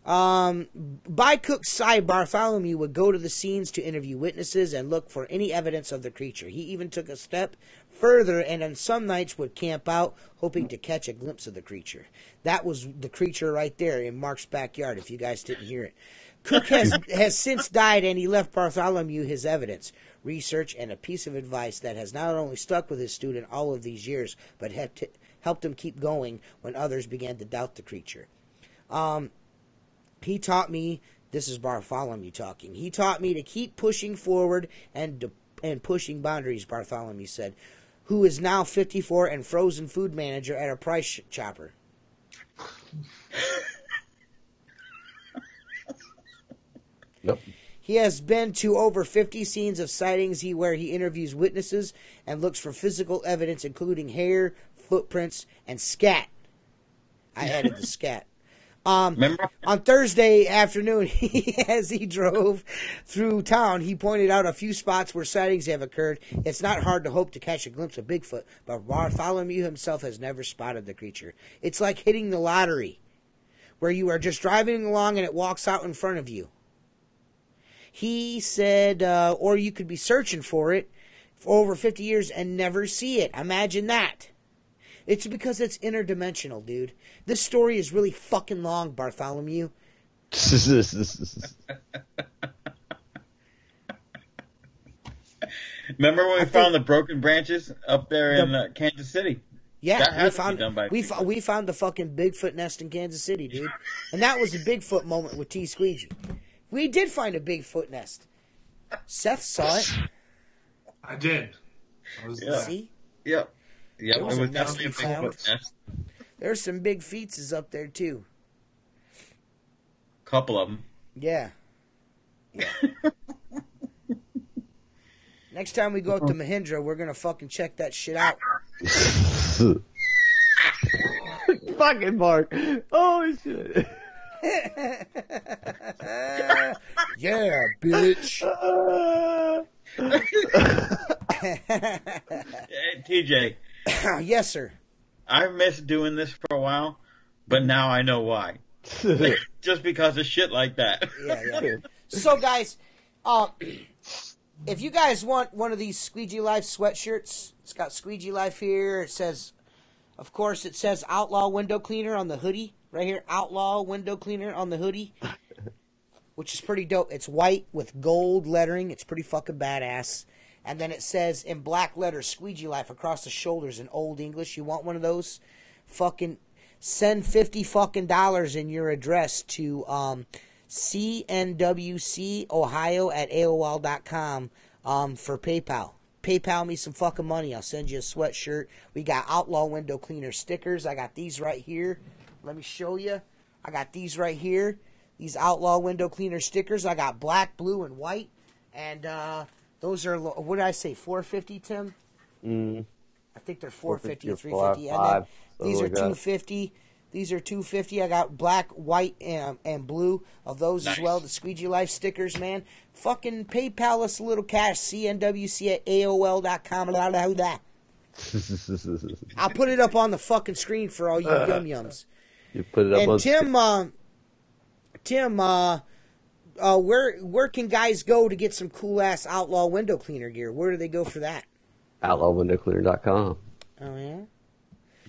Speaker 1: By Cook's side, Bartholomew would go to the scenes to interview witnesses and look for any evidence of the creature. He even took a step further and on some nights would camp out, hoping to catch a glimpse of the creature. That was the creature right there in Mark's backyard, if you guys didn't hear it. Cook has since died, and he left Bartholomew his evidence, research, and a piece of advice that has not only stuck with his student all of these years, but helped him keep going when others began to doubt the creature. He taught me, this is Bartholomew talking, he taught me to keep pushing forward and pushing boundaries, Bartholomew said, who is now 54 and frozen food manager at a price chopper.
Speaker 3: Yep.
Speaker 1: He has been to over 50 scenes of sightings where he interviews witnesses and looks for physical evidence, including hair, footprints, and scat. I added the scat. On Thursday afternoon, as he drove through town, he pointed out a few spots where sightings have occurred. It's not hard to hope to catch a glimpse of Bigfoot, but Bartholomew himself has never spotted the creature. It's like hitting the lottery, where you are just driving along and it walks out in front of you. He said, or you could be searching for it for over 50 years and never see it. Imagine that. It's because it's interdimensional, dude. This story is really fucking long, Bartholomew.
Speaker 2: Remember when we found the broken branches up there in Kansas City?
Speaker 1: Yeah, we found the fucking Bigfoot nest in Kansas City, dude. And that was a Bigfoot moment with T. Squeegee. We did find a Bigfoot nest. Seth saw it.
Speaker 4: I did.
Speaker 1: See?
Speaker 2: Yep. Yep,
Speaker 1: It was a nest
Speaker 2: definitely
Speaker 1: we found.
Speaker 2: nest.
Speaker 1: There's some big feetses up there, too.
Speaker 2: Couple of them.
Speaker 1: Yeah. Next time we go up to Mahindra, we're going to fucking check that shit out.
Speaker 3: Fucking Mark. Oh, shit.
Speaker 1: Yeah, bitch.
Speaker 2: Hey, TJ.
Speaker 1: Yes, sir.
Speaker 2: I missed doing this for a while, but now I know why. Just because of shit like that.
Speaker 1: Yeah. So, guys, if you guys want one of these Squeegee Life sweatshirts, it's got Squeegee Life here. It says, of course, it says Outlaw Window Cleaner on the hoodie. Right here, Outlaw Window Cleaner on the hoodie. Which is pretty dope. It's white with gold lettering. It's pretty fucking badass. And then it says in black letters, Squeegee Life across the shoulders in Old English. You want one of those? Fucking send $50 fucking in your address to cnwcohio@aol.com for PayPal. PayPal me some fucking money. I'll send you a sweatshirt. We got Outlaw Window Cleaner stickers. I got these right here. Let me show you. I got these right here. These Outlaw Window Cleaner stickers. I got black, blue, and white. And those are, what did I say, $4.50, Tim? I think they're $4.50 or $3.50. And then these are $2.50. These are $2.50. I got black, white, and blue of those as well. The Squeegee Life stickers, man. Fucking PayPal us a little cash. cnwc@aol.com. I'll put it up on the fucking screen for all you yum-yums.
Speaker 3: You put it up on
Speaker 1: Tim, where can guys go to get some cool ass Outlaw Window Cleaner gear? Where do they go for that?
Speaker 3: outlawwindowcleaner.com.
Speaker 1: Oh yeah.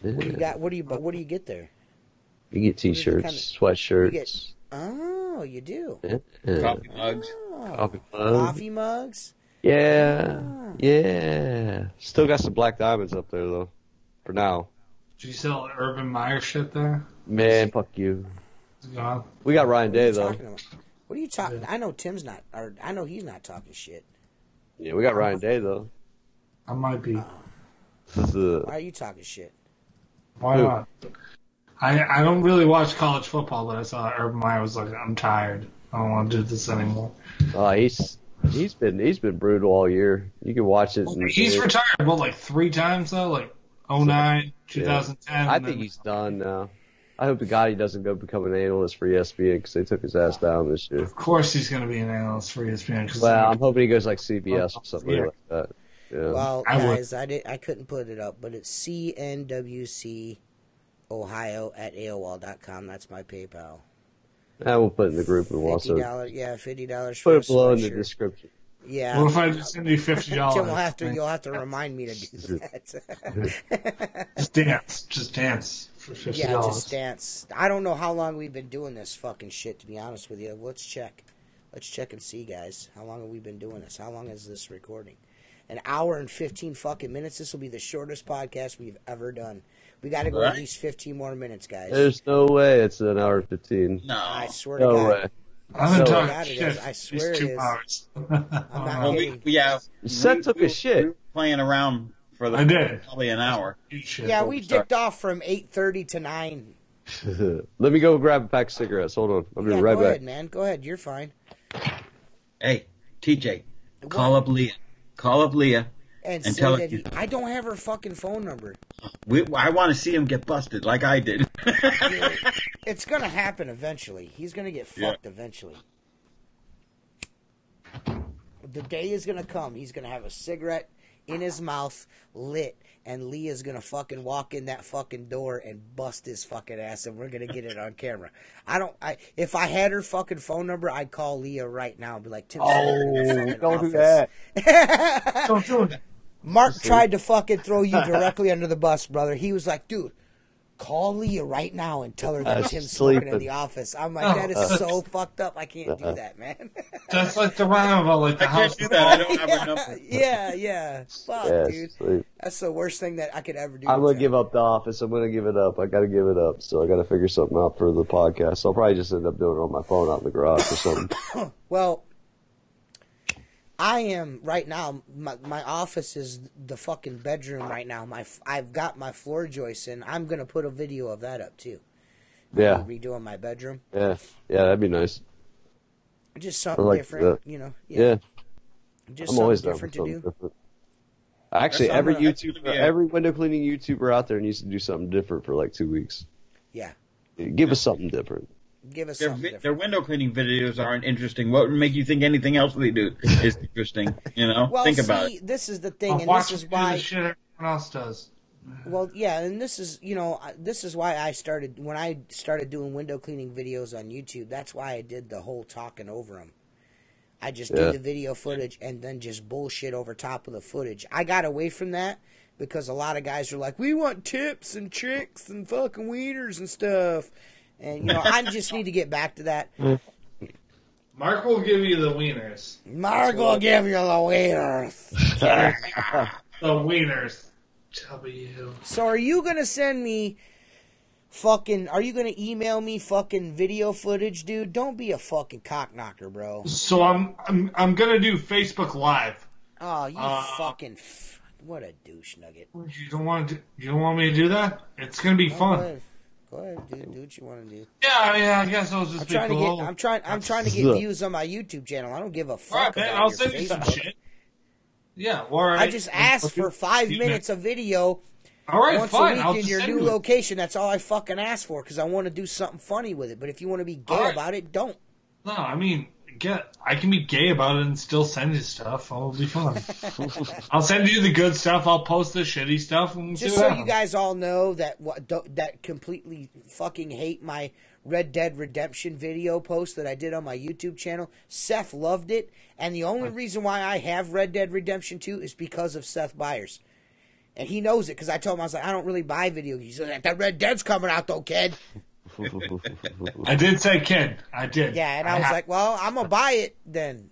Speaker 3: Yeah.
Speaker 1: What do you got? What do you get there?
Speaker 3: You get t-shirts, sweatshirts.
Speaker 1: You do.
Speaker 3: Yeah.
Speaker 2: Coffee mugs.
Speaker 1: Coffee mugs.
Speaker 3: Yeah. Yeah. Still got some black diamonds up there though. For now.
Speaker 4: Did you sell Urban Meyer shit there?
Speaker 3: Man, fuck you.
Speaker 4: It's gone.
Speaker 3: We got Ryan Day, though.
Speaker 1: What are you talking? I know Tim's not, or I know he's not talking shit.
Speaker 3: Yeah, we got Ryan Day, though.
Speaker 4: I might be.
Speaker 1: Why are you talking shit?
Speaker 4: Why not? I don't really watch college football, but I saw Urban Meyer was like, I'm tired. I don't want to do this anymore.
Speaker 3: He's been brutal all year. You can watch it.
Speaker 4: He's retired, what, like 3 times though? Like 09, 2010.
Speaker 3: I think he's done now. I hope to God he doesn't go become an analyst for ESPN because they took his ass down this year.
Speaker 4: Of course he's going to be an analyst for ESPN.
Speaker 3: Well, I'm hoping he goes like CBS or something like that. Yeah.
Speaker 1: Well, guys, I couldn't put it up, but it's CNWC Ohio at AOL.com. That's my PayPal.
Speaker 3: I will put it in the group and we'll also
Speaker 1: $50
Speaker 3: put it below in the description.
Speaker 1: Yeah.
Speaker 4: What if I just send you $50?
Speaker 1: Tim you'll have to remind me to do that.
Speaker 4: Just dance for $50.
Speaker 1: Yeah, just dance. I don't know how long we've been doing this fucking shit, to be honest with you. Let's check and see, guys. How long have we been doing this? How long is this recording? An hour and 15 fucking minutes. This will be the shortest podcast we've ever done. We got to go at least 15 more minutes, guys.
Speaker 3: There's no way it's an hour and 15.
Speaker 2: No.
Speaker 1: I swear to God.
Speaker 3: No way.
Speaker 4: I'm not talking shit.
Speaker 1: I swear it is.
Speaker 4: Hours.
Speaker 1: I'm not kidding.
Speaker 3: Seth took a shit.
Speaker 2: We were playing around for probably an hour.
Speaker 1: Yeah, we dipped off from 8:30 to 9.
Speaker 3: Let me go grab a pack of cigarettes. Hold on. I'll be right back.
Speaker 1: Go ahead, man. Go ahead. You're fine.
Speaker 2: Hey, TJ, call up Leah. And tell her
Speaker 1: I don't have her fucking phone number.
Speaker 2: I want to see him get busted like I did.
Speaker 1: It's going to happen eventually. He's going to get fucked eventually. The day is going to come. He's going to have a cigarette in his mouth, lit, and Leah's going to fucking walk in that fucking door and bust his fucking ass, and we're going to get it on camera. If I had her fucking phone number, I'd call Leah right now and be like, Tim,
Speaker 3: don't do that.
Speaker 4: Don't do it.
Speaker 1: Mark tried to fucking throw you directly under the bus, brother. He was like, dude, call Leah right now and tell her that Tim's smoking in the office. I'm like, that is so fucked up. I can't do that, man.
Speaker 4: That's like the roundabout, like the house.
Speaker 2: I can't do that. I don't have her number.
Speaker 1: Yeah. Fuck, dude.
Speaker 3: Sleep.
Speaker 1: That's the worst thing that I could ever do.
Speaker 3: I'm going to give up the office. I'm going to give it up. I got to give it up. So I got to figure something out for the podcast. So I'll probably just end up doing it on my phone out in the garage or something.
Speaker 1: Well, I am right now. My office is the fucking bedroom right now. I've got my floor joists in. I'm gonna put a video of that up too.
Speaker 3: Yeah.
Speaker 1: Redoing my bedroom.
Speaker 3: Yeah, that'd be nice.
Speaker 1: Just something different, you know.
Speaker 3: Yeah.
Speaker 1: Just
Speaker 3: I'm always
Speaker 1: something different to do.
Speaker 3: Different. Actually, every window cleaning YouTuber out there needs to do something different for like 2 weeks.
Speaker 1: Yeah.
Speaker 3: Give us something different.
Speaker 1: Give us something different.
Speaker 2: Their window cleaning videos aren't interesting. What would make you think anything else they do is interesting? You know,
Speaker 1: well,
Speaker 2: think about it.
Speaker 1: This is the thing, and
Speaker 4: watch
Speaker 1: this is
Speaker 4: do
Speaker 1: why
Speaker 4: the shit everyone else does.
Speaker 1: Well, yeah, and this is why I started when I started doing window cleaning videos on YouTube. That's why I did the whole talking over them. I just did the video footage and then just bullshit over top of the footage. I got away from that because a lot of guys are like, we want tips and tricks and fucking wieners and stuff. And, I just need to get back to that.
Speaker 4: Mark will give you the wieners.
Speaker 1: Mark will give you the wieners.
Speaker 4: The wieners. W.
Speaker 1: So are you going to send me are you going to email me fucking video footage, dude? Don't be a fucking cockknocker, bro.
Speaker 4: So I'm going to do Facebook Live.
Speaker 1: Oh, you fucking... what a douche nugget.
Speaker 4: You don't want me to do that? It's going to be fun.
Speaker 1: Go ahead, dude. Do what you want to do.
Speaker 4: Yeah, I guess I'll just be cool.
Speaker 1: I'm trying to get views on my YouTube channel. I don't give a fuck about
Speaker 4: I'll
Speaker 1: your
Speaker 4: send you some
Speaker 1: Facebook.
Speaker 4: shit. Yeah, all right.
Speaker 1: I just asked for 5 minutes of video
Speaker 4: all right,
Speaker 1: once
Speaker 4: fine.
Speaker 1: a week in your new location. That's all I fucking asked for because I want to do something funny with it. But if you want to be gay about it, don't.
Speaker 4: No, I mean, I can be gay about it and still send you stuff. It'll be fun. I'll send you the good stuff. I'll post the shitty stuff. And
Speaker 1: just so you guys all know that that completely fucking hate my Red Dead Redemption video post that I did on my YouTube channel. Seth loved it, and the only reason why I have Red Dead Redemption 2 is because of Seth Byers. And he knows it because I told him, I was like, I don't really buy video games. He's like, that Red Dead's coming out though, kid.
Speaker 4: I did say kid. I did.
Speaker 1: Yeah, and I was like, well, I'm going to buy it then.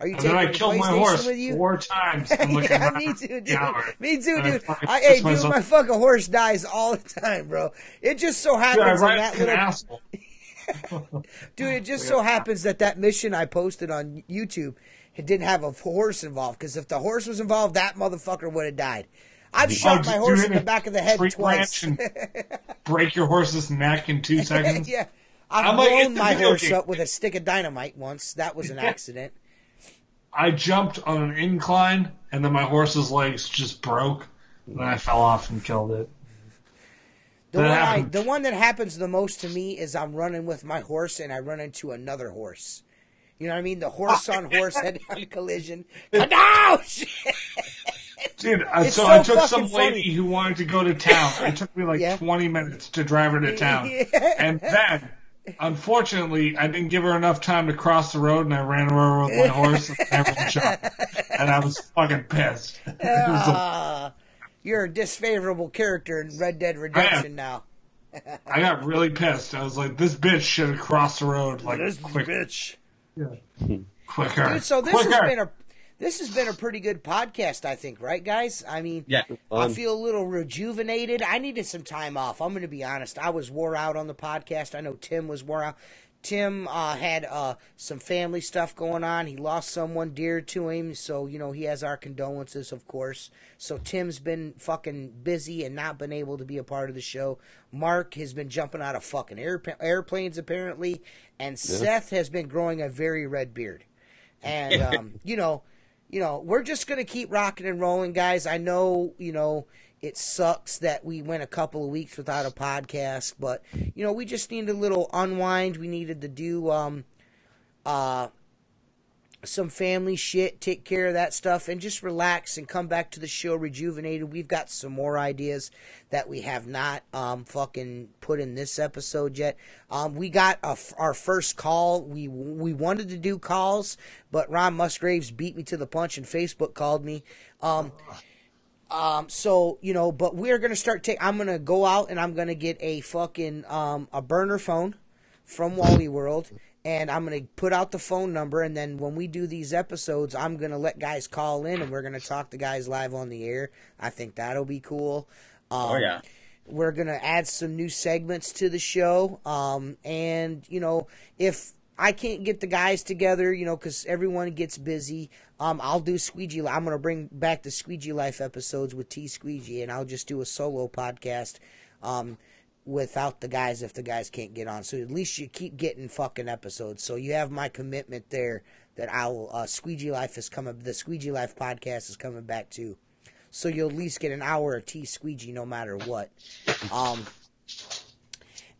Speaker 1: Are you
Speaker 4: And
Speaker 1: taking
Speaker 4: then I
Speaker 1: the
Speaker 4: killed my
Speaker 1: PlayStation
Speaker 4: horse
Speaker 1: with you?
Speaker 4: 4 times. I'm looking
Speaker 1: Yeah,
Speaker 4: around
Speaker 1: me
Speaker 4: for
Speaker 1: too,
Speaker 4: the hour.
Speaker 1: dude. Me too,
Speaker 4: And I
Speaker 1: dude.
Speaker 4: fucking
Speaker 1: Hey,
Speaker 4: pissed
Speaker 1: dude,
Speaker 4: myself.
Speaker 1: my fucking horse dies all the time, bro. It just so
Speaker 4: Dude, I
Speaker 1: happens in
Speaker 4: ride
Speaker 1: that
Speaker 4: like an
Speaker 1: little...
Speaker 4: asshole.
Speaker 1: Dude, it just so happens that mission I posted on YouTube, it didn't have a horse involved. Because if the horse was involved, that motherfucker would have died. I've shot my horse in the back of the head twice.
Speaker 4: And break your horse's neck in 2 seconds.
Speaker 1: Yeah. I've blown my horse up with a stick of dynamite once. That was an accident.
Speaker 4: I jumped on an incline, and then my horse's legs just broke. And then I fell off and killed it.
Speaker 1: The one that happens the most to me is I'm running with my horse, and I run into another horse. You know what I mean? The horse-on-horse head-on collision. No! Shit!
Speaker 4: Dude,
Speaker 1: It's
Speaker 4: so I
Speaker 1: so
Speaker 4: took some
Speaker 1: fucking
Speaker 4: lady
Speaker 1: funny.
Speaker 4: who wanted to go to town. It took me like 20 minutes to drive her to town.
Speaker 1: Yeah.
Speaker 4: And then, unfortunately, I didn't give her enough time to cross the road, and I ran her over with my horse, and everyone shot. And I was fucking pissed.
Speaker 1: You're a disfavorable character in Red Dead Redemption now.
Speaker 4: I got really pissed. I was like, this bitch should have crossed the road like
Speaker 1: This
Speaker 4: quick.
Speaker 1: bitch.
Speaker 4: Yeah. Quicker.
Speaker 1: Dude, so this has been a pretty good podcast, I think, right, guys? I mean,
Speaker 2: Yeah.
Speaker 1: I feel a little rejuvenated. I needed some time off. I'm going to be honest. I was wore out on the podcast. I know Tim was wore out. Tim had some family stuff going on. He lost someone dear to him, so, you know, he has our condolences, of course. So Tim's been fucking busy and not been able to be a part of the show. Mark has been jumping out of fucking airplanes, apparently. And Seth has been growing a very red beard. And, you know, we're just going to keep rocking and rolling, guys. I know, you know, it sucks that we went a couple of weeks without a podcast, but, you know, we just needed a little unwind. We needed to do some family shit, take care of that stuff, and just relax and come back to the show rejuvenated. We've got some more ideas that we have not fucking put in this episode yet. We got our first call. We wanted to do calls, but Ron Musgraves beat me to the punch, and Facebook called me. So, you know, but we're going to start I'm going to go out and I'm going to get a fucking, a burner phone from Wally World, and I'm going to put out the phone number, and then when we do these episodes, I'm going to let guys call in, and we're going to talk to guys live on the air. I think that'll be cool.
Speaker 2: Yeah.
Speaker 1: We're going to add some new segments to the show, and, you know, if I can't get the guys together, you know, because everyone gets busy. I'll do Squeegee. I'm going to bring back the Squeegee Life episodes with T Squeegee, and I'll just do a solo podcast without the guys if the guys can't get on. So at least you keep getting fucking episodes. So you have my commitment there that I'll Squeegee Life is coming. The Squeegee Life podcast is coming back too. So you'll at least get an hour of T Squeegee no matter what.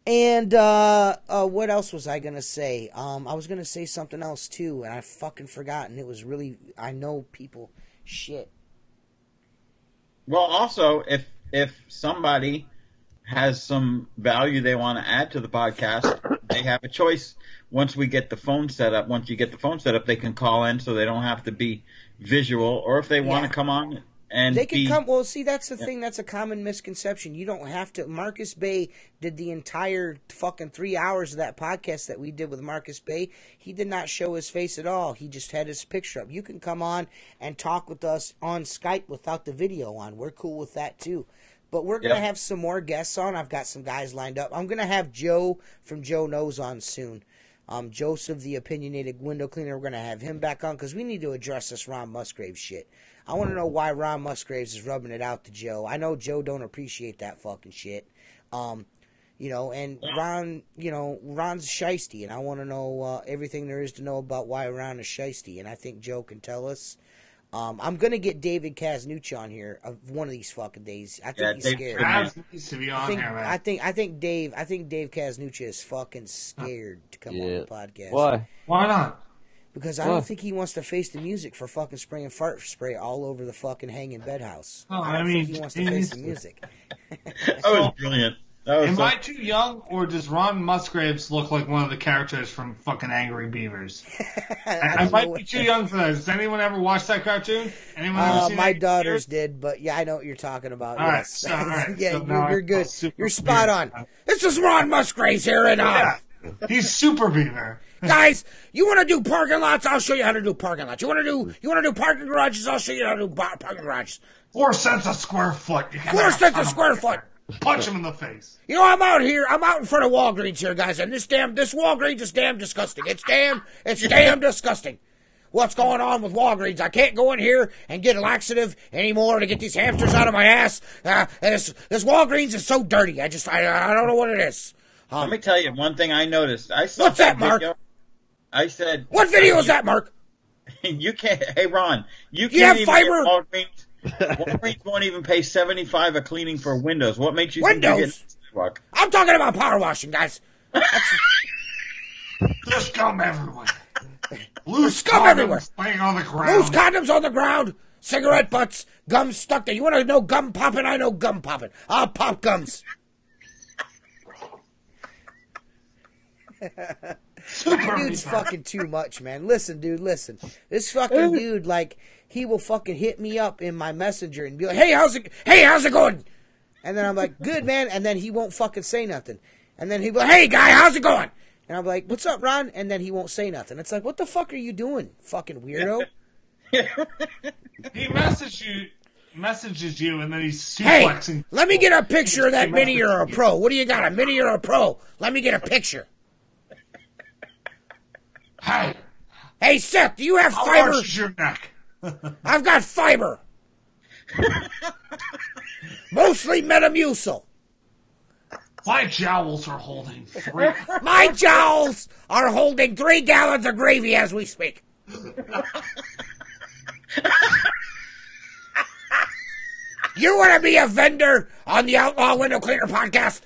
Speaker 1: And what else was I going to say? I was going to say something else, too, and I fucking forgot, and it was really, I know people, shit.
Speaker 2: Well, also, if somebody has some value they want to add to the podcast, they have a choice. Once we get the phone set up, once you get the phone set up, they can call in so they don't have to be visual, or if they want to come on and
Speaker 1: they can come. Well, see, that's the thing. That's a common misconception. You don't have to. Marcus Bay did the entire fucking 3 hours of that podcast that we did with Marcus Bay. He did not show his face at all. He just had his picture up. You can come on and talk with us on Skype without the video on. We're cool with that too. But we're going to have some more guests on. I've got some guys lined up. I'm going to have Joe from Joe Knows on soon. Joseph, the opinionated window cleaner, we're going to have him back on because we need to address this Ron Musgraves shit. I want to know why Ron Musgraves is rubbing it out to Joe. I know Joe don't appreciate that fucking shit. You know, and Ron, you know, Ron's shiesty, and I want to know everything there is to know about why Ron is shiesty, and I think Joe can tell us. I'm going to get David Kaznucci on here one of these fucking days. I think he's scared.
Speaker 4: Needs to be on here, man.
Speaker 1: I think Dave Kaznucci is fucking scared to come on the podcast.
Speaker 3: Why?
Speaker 4: Why not?
Speaker 1: Because I don't think he wants to face the music for fucking spraying fart spray all over the fucking hanging bedhouse.
Speaker 4: Oh,
Speaker 1: I don't think he wants to face the music.
Speaker 2: That was brilliant.
Speaker 4: Am I too young, or does Ron Musgraves look like one of the characters from fucking Angry Beavers? I might be too young for that. Has anyone ever watched that cartoon? Anyone ever seen
Speaker 1: my
Speaker 4: Angry
Speaker 1: daughters
Speaker 4: Beavers?
Speaker 1: did, but yeah, I know what you're talking about.
Speaker 4: All
Speaker 1: yes.
Speaker 4: right,
Speaker 1: Yeah,
Speaker 4: so
Speaker 1: you're good.
Speaker 4: super
Speaker 1: You're spot on.
Speaker 4: weird.
Speaker 1: This is Ron Musgraves here, and
Speaker 4: He's Super Beaver.
Speaker 5: Guys, you want to do parking lots? I'll show you how to do parking lots. You want to do parking garages? I'll show you how to do parking garages.
Speaker 4: 4 cents a square foot.
Speaker 5: 4 cents a square foot.
Speaker 4: Punch him in the face.
Speaker 5: You know, I'm out in front of Walgreens here, guys, and this Walgreens is damn disgusting. It's damn disgusting. What's going on with Walgreens? I can't go in here and get a laxative anymore to get these hamsters out of my ass. And this Walgreens is so dirty. I don't know what it is.
Speaker 2: Let me tell you one thing I noticed. I saw
Speaker 5: What's that, Mark?
Speaker 2: video. I said,
Speaker 5: what video is that, Mark?
Speaker 2: You can't. Hey, Ron, you
Speaker 5: You have
Speaker 2: can't even
Speaker 5: fiber?
Speaker 2: get Walgreens won't even pay $75 a cleaning for windows. What makes you
Speaker 5: Windows?
Speaker 2: think you're getting sidewalk?
Speaker 5: I'm talking about power washing, guys.
Speaker 4: There's scum everywhere. Loose
Speaker 5: scum
Speaker 4: condoms
Speaker 5: everywhere.
Speaker 4: laying on the ground.
Speaker 5: Loose condoms on the ground, cigarette butts, gum stuck there. You want to know gum popping? I know gum popping. I'll pop gums. Dude's fucking too much, man. Listen, dude, listen. This fucking dude, like, he will fucking hit me up in my messenger and be like, hey, how's it going? And then I'm like, good, man. And then he won't fucking say nothing. And then he'll be like, hey, guy, how's it going? And I'm like, what's up, Ron? And then he won't say nothing. It's like, what the fuck are you doing, fucking weirdo?
Speaker 4: He messages you, and then he's
Speaker 5: Hey,
Speaker 4: suplexing.
Speaker 5: let me get a picture of that Mini or a Pro. What do you got, a Mini or a Pro? Let me get a picture. Hey, Seth, do you have
Speaker 4: How
Speaker 5: fiber?
Speaker 4: large is your neck?
Speaker 5: I've got fiber. Mostly Metamucil.
Speaker 4: My jowls are holding 3.
Speaker 5: My jowls are holding 3 gallons of gravy as we speak. You want to be a vendor on the Outlaw Window Cleaner podcast?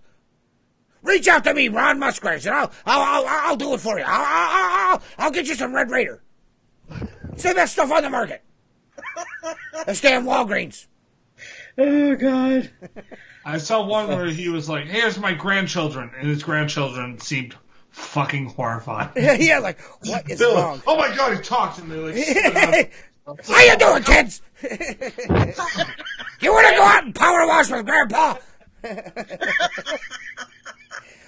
Speaker 5: Reach out to me, Ron Musgraves, and I'll do it for you. I'll get you some Red Raider. It's the best stuff on the market. This damn Walgreens.
Speaker 2: Oh, God.
Speaker 4: I saw one where he was like, here's my grandchildren, and his grandchildren seemed fucking horrified.
Speaker 5: Yeah, like, what is
Speaker 4: They're
Speaker 5: wrong?
Speaker 4: like, oh my god, he talked, and they're like,
Speaker 5: How you doing, kids? You want to go out and power wash with Grandpa?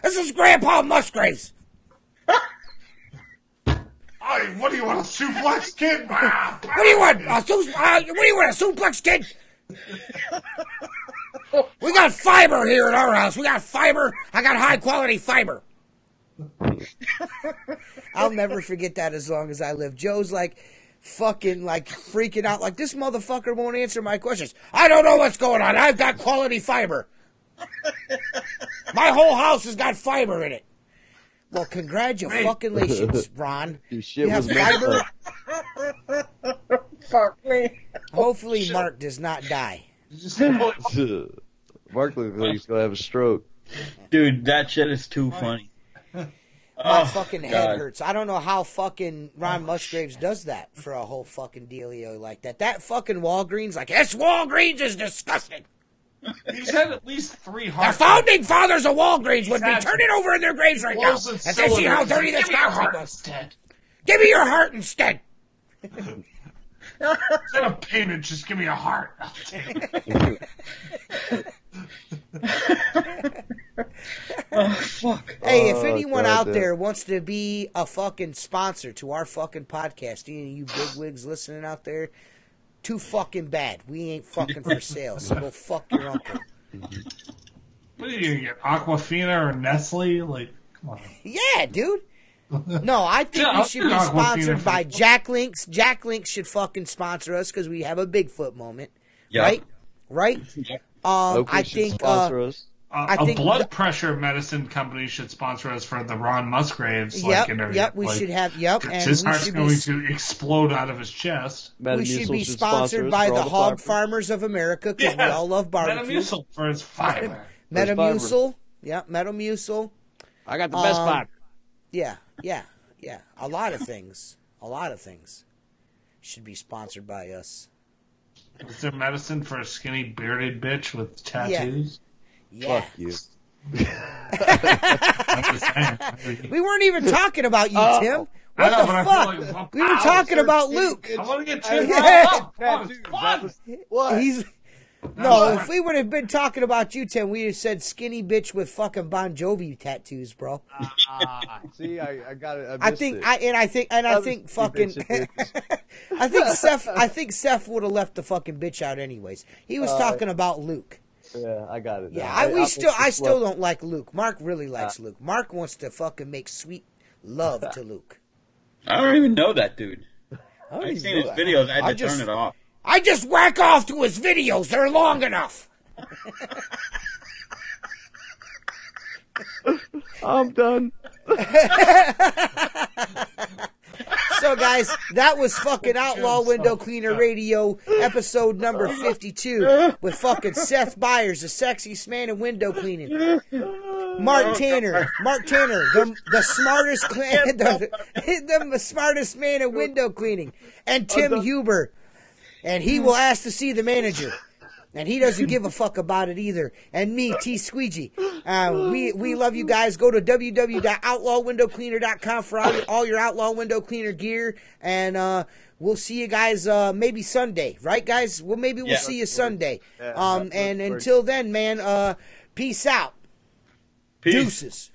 Speaker 5: This is Grandpa Musgraves.
Speaker 4: hey, what do you want, a suplex, kid?
Speaker 5: What do you want? What do you want, a suplex, kid? We got fiber here at our house. We got fiber. I got high quality fiber. I'll never forget that as long as I live. Joe's like fucking like freaking out like, this motherfucker won't answer my questions. I don't know what's going on. I've got quality fiber. My whole house has got fiber in it. Well, congratulations, Ron.
Speaker 3: Shit
Speaker 5: You have
Speaker 3: was
Speaker 5: fiber.
Speaker 2: Fuck me.
Speaker 5: Hopefully Mark does not die.
Speaker 3: Mark looks like he's gonna have a stroke.
Speaker 2: Dude, that shit is too funny.
Speaker 5: My fucking head
Speaker 2: God.
Speaker 5: hurts. I don't know how fucking Ron Musgraves does that for a whole fucking dealio like that. That fucking Walgreens, like, this Walgreens is disgusting.
Speaker 4: He's had at least 3
Speaker 5: The
Speaker 4: heart
Speaker 5: founding fathers of Walgreens would be
Speaker 4: had
Speaker 5: turning over in their graves right now
Speaker 4: explosive
Speaker 5: as they see how
Speaker 4: cylinders.
Speaker 5: dirty this
Speaker 4: Give me your
Speaker 5: concrete
Speaker 4: heart
Speaker 5: was.
Speaker 4: instead.
Speaker 5: Give me your heart instead.
Speaker 4: Instead of payment, just give me a heart.
Speaker 2: Oh, fuck.
Speaker 5: Hey, if anyone
Speaker 3: God
Speaker 5: out
Speaker 3: damn.
Speaker 5: there wants to be a fucking sponsor to our fucking podcast, any of you bigwigs listening out there, too fucking bad. We ain't fucking for sale, so go fuck your uncle.
Speaker 4: What are you gonna get, Aquafina or Nestle? Like, come on.
Speaker 5: Yeah, dude. No, I think
Speaker 4: Yeah,
Speaker 5: we should be
Speaker 4: I'll do Aquafina
Speaker 5: sponsored
Speaker 4: for-
Speaker 5: by Jack Links. Jack Links should fucking sponsor us because we have a Bigfoot moment,
Speaker 2: Yeah.
Speaker 5: right? Right?
Speaker 3: Oakley
Speaker 5: I
Speaker 3: should
Speaker 5: think
Speaker 3: sponsor us.
Speaker 5: I
Speaker 4: A
Speaker 5: think
Speaker 4: blood pressure medicine company should sponsor us for the Ron Musgraves.
Speaker 5: Yep,
Speaker 4: interview.
Speaker 5: yep, we should have, yep,
Speaker 4: 'cause
Speaker 5: and
Speaker 4: his
Speaker 5: we
Speaker 4: heart's
Speaker 5: should
Speaker 4: going
Speaker 5: be,
Speaker 4: to explode out of his chest.
Speaker 5: we should be
Speaker 3: Metamucil
Speaker 5: sponsored
Speaker 3: sponsor us
Speaker 5: by
Speaker 3: for
Speaker 5: the
Speaker 3: all
Speaker 5: hog
Speaker 3: farmers.
Speaker 5: farmers of America because we all love barbecue.
Speaker 4: Metamucil for his fiber.
Speaker 5: Metamucil, yeah, Metamucil,
Speaker 3: I got the best fiber.
Speaker 5: yeah. A lot of things should be sponsored by us.
Speaker 4: Is there medicine for a skinny bearded bitch with tattoos?
Speaker 5: Yeah.
Speaker 3: Fuck you.
Speaker 4: I'm just saying.
Speaker 5: We weren't even talking about you, Tim.
Speaker 4: I
Speaker 5: What
Speaker 4: know,
Speaker 5: the
Speaker 4: but I
Speaker 5: fuck?
Speaker 4: feel like,
Speaker 5: We were talking about Luke.
Speaker 4: I want to get Tim
Speaker 5: Yeah.
Speaker 4: up. Oh, it's fun.
Speaker 3: What?
Speaker 5: He's No, if we would have been talking about you, Tim, we'd have said skinny bitch with fucking Bon Jovi tattoos, bro.
Speaker 3: See, I got it.
Speaker 5: I think fucking I think Seth would have left the fucking bitch out anyways. He was talking about Luke.
Speaker 3: Yeah, I got it.
Speaker 5: Yeah, I still don't like Luke. Mark really likes Luke. Mark wants to fucking make sweet love to Luke.
Speaker 2: I don't even know that dude.
Speaker 5: I've
Speaker 2: seen his videos. I had to turn it off.
Speaker 5: I just whack off to his videos. They're long enough.
Speaker 3: I'm done.
Speaker 5: So, guys, that was fucking Outlaw Window Cleaner Radio, episode number 52, with fucking Seth Byers, the sexiest man in window cleaning. Mark Tanner, the smartest the smartest man in window cleaning, and Tim Huber, and he will ask to see the manager. And he doesn't give a fuck about it either. And me, T Squeegee. We love you guys. Go to www.outlawwindowcleaner.com for all your Outlaw Window Cleaner gear. And we'll see you guys maybe Sunday. Right, guys? Well, maybe we'll see you Sunday. And until then, man, peace out.
Speaker 2: Peace.
Speaker 5: Deuces.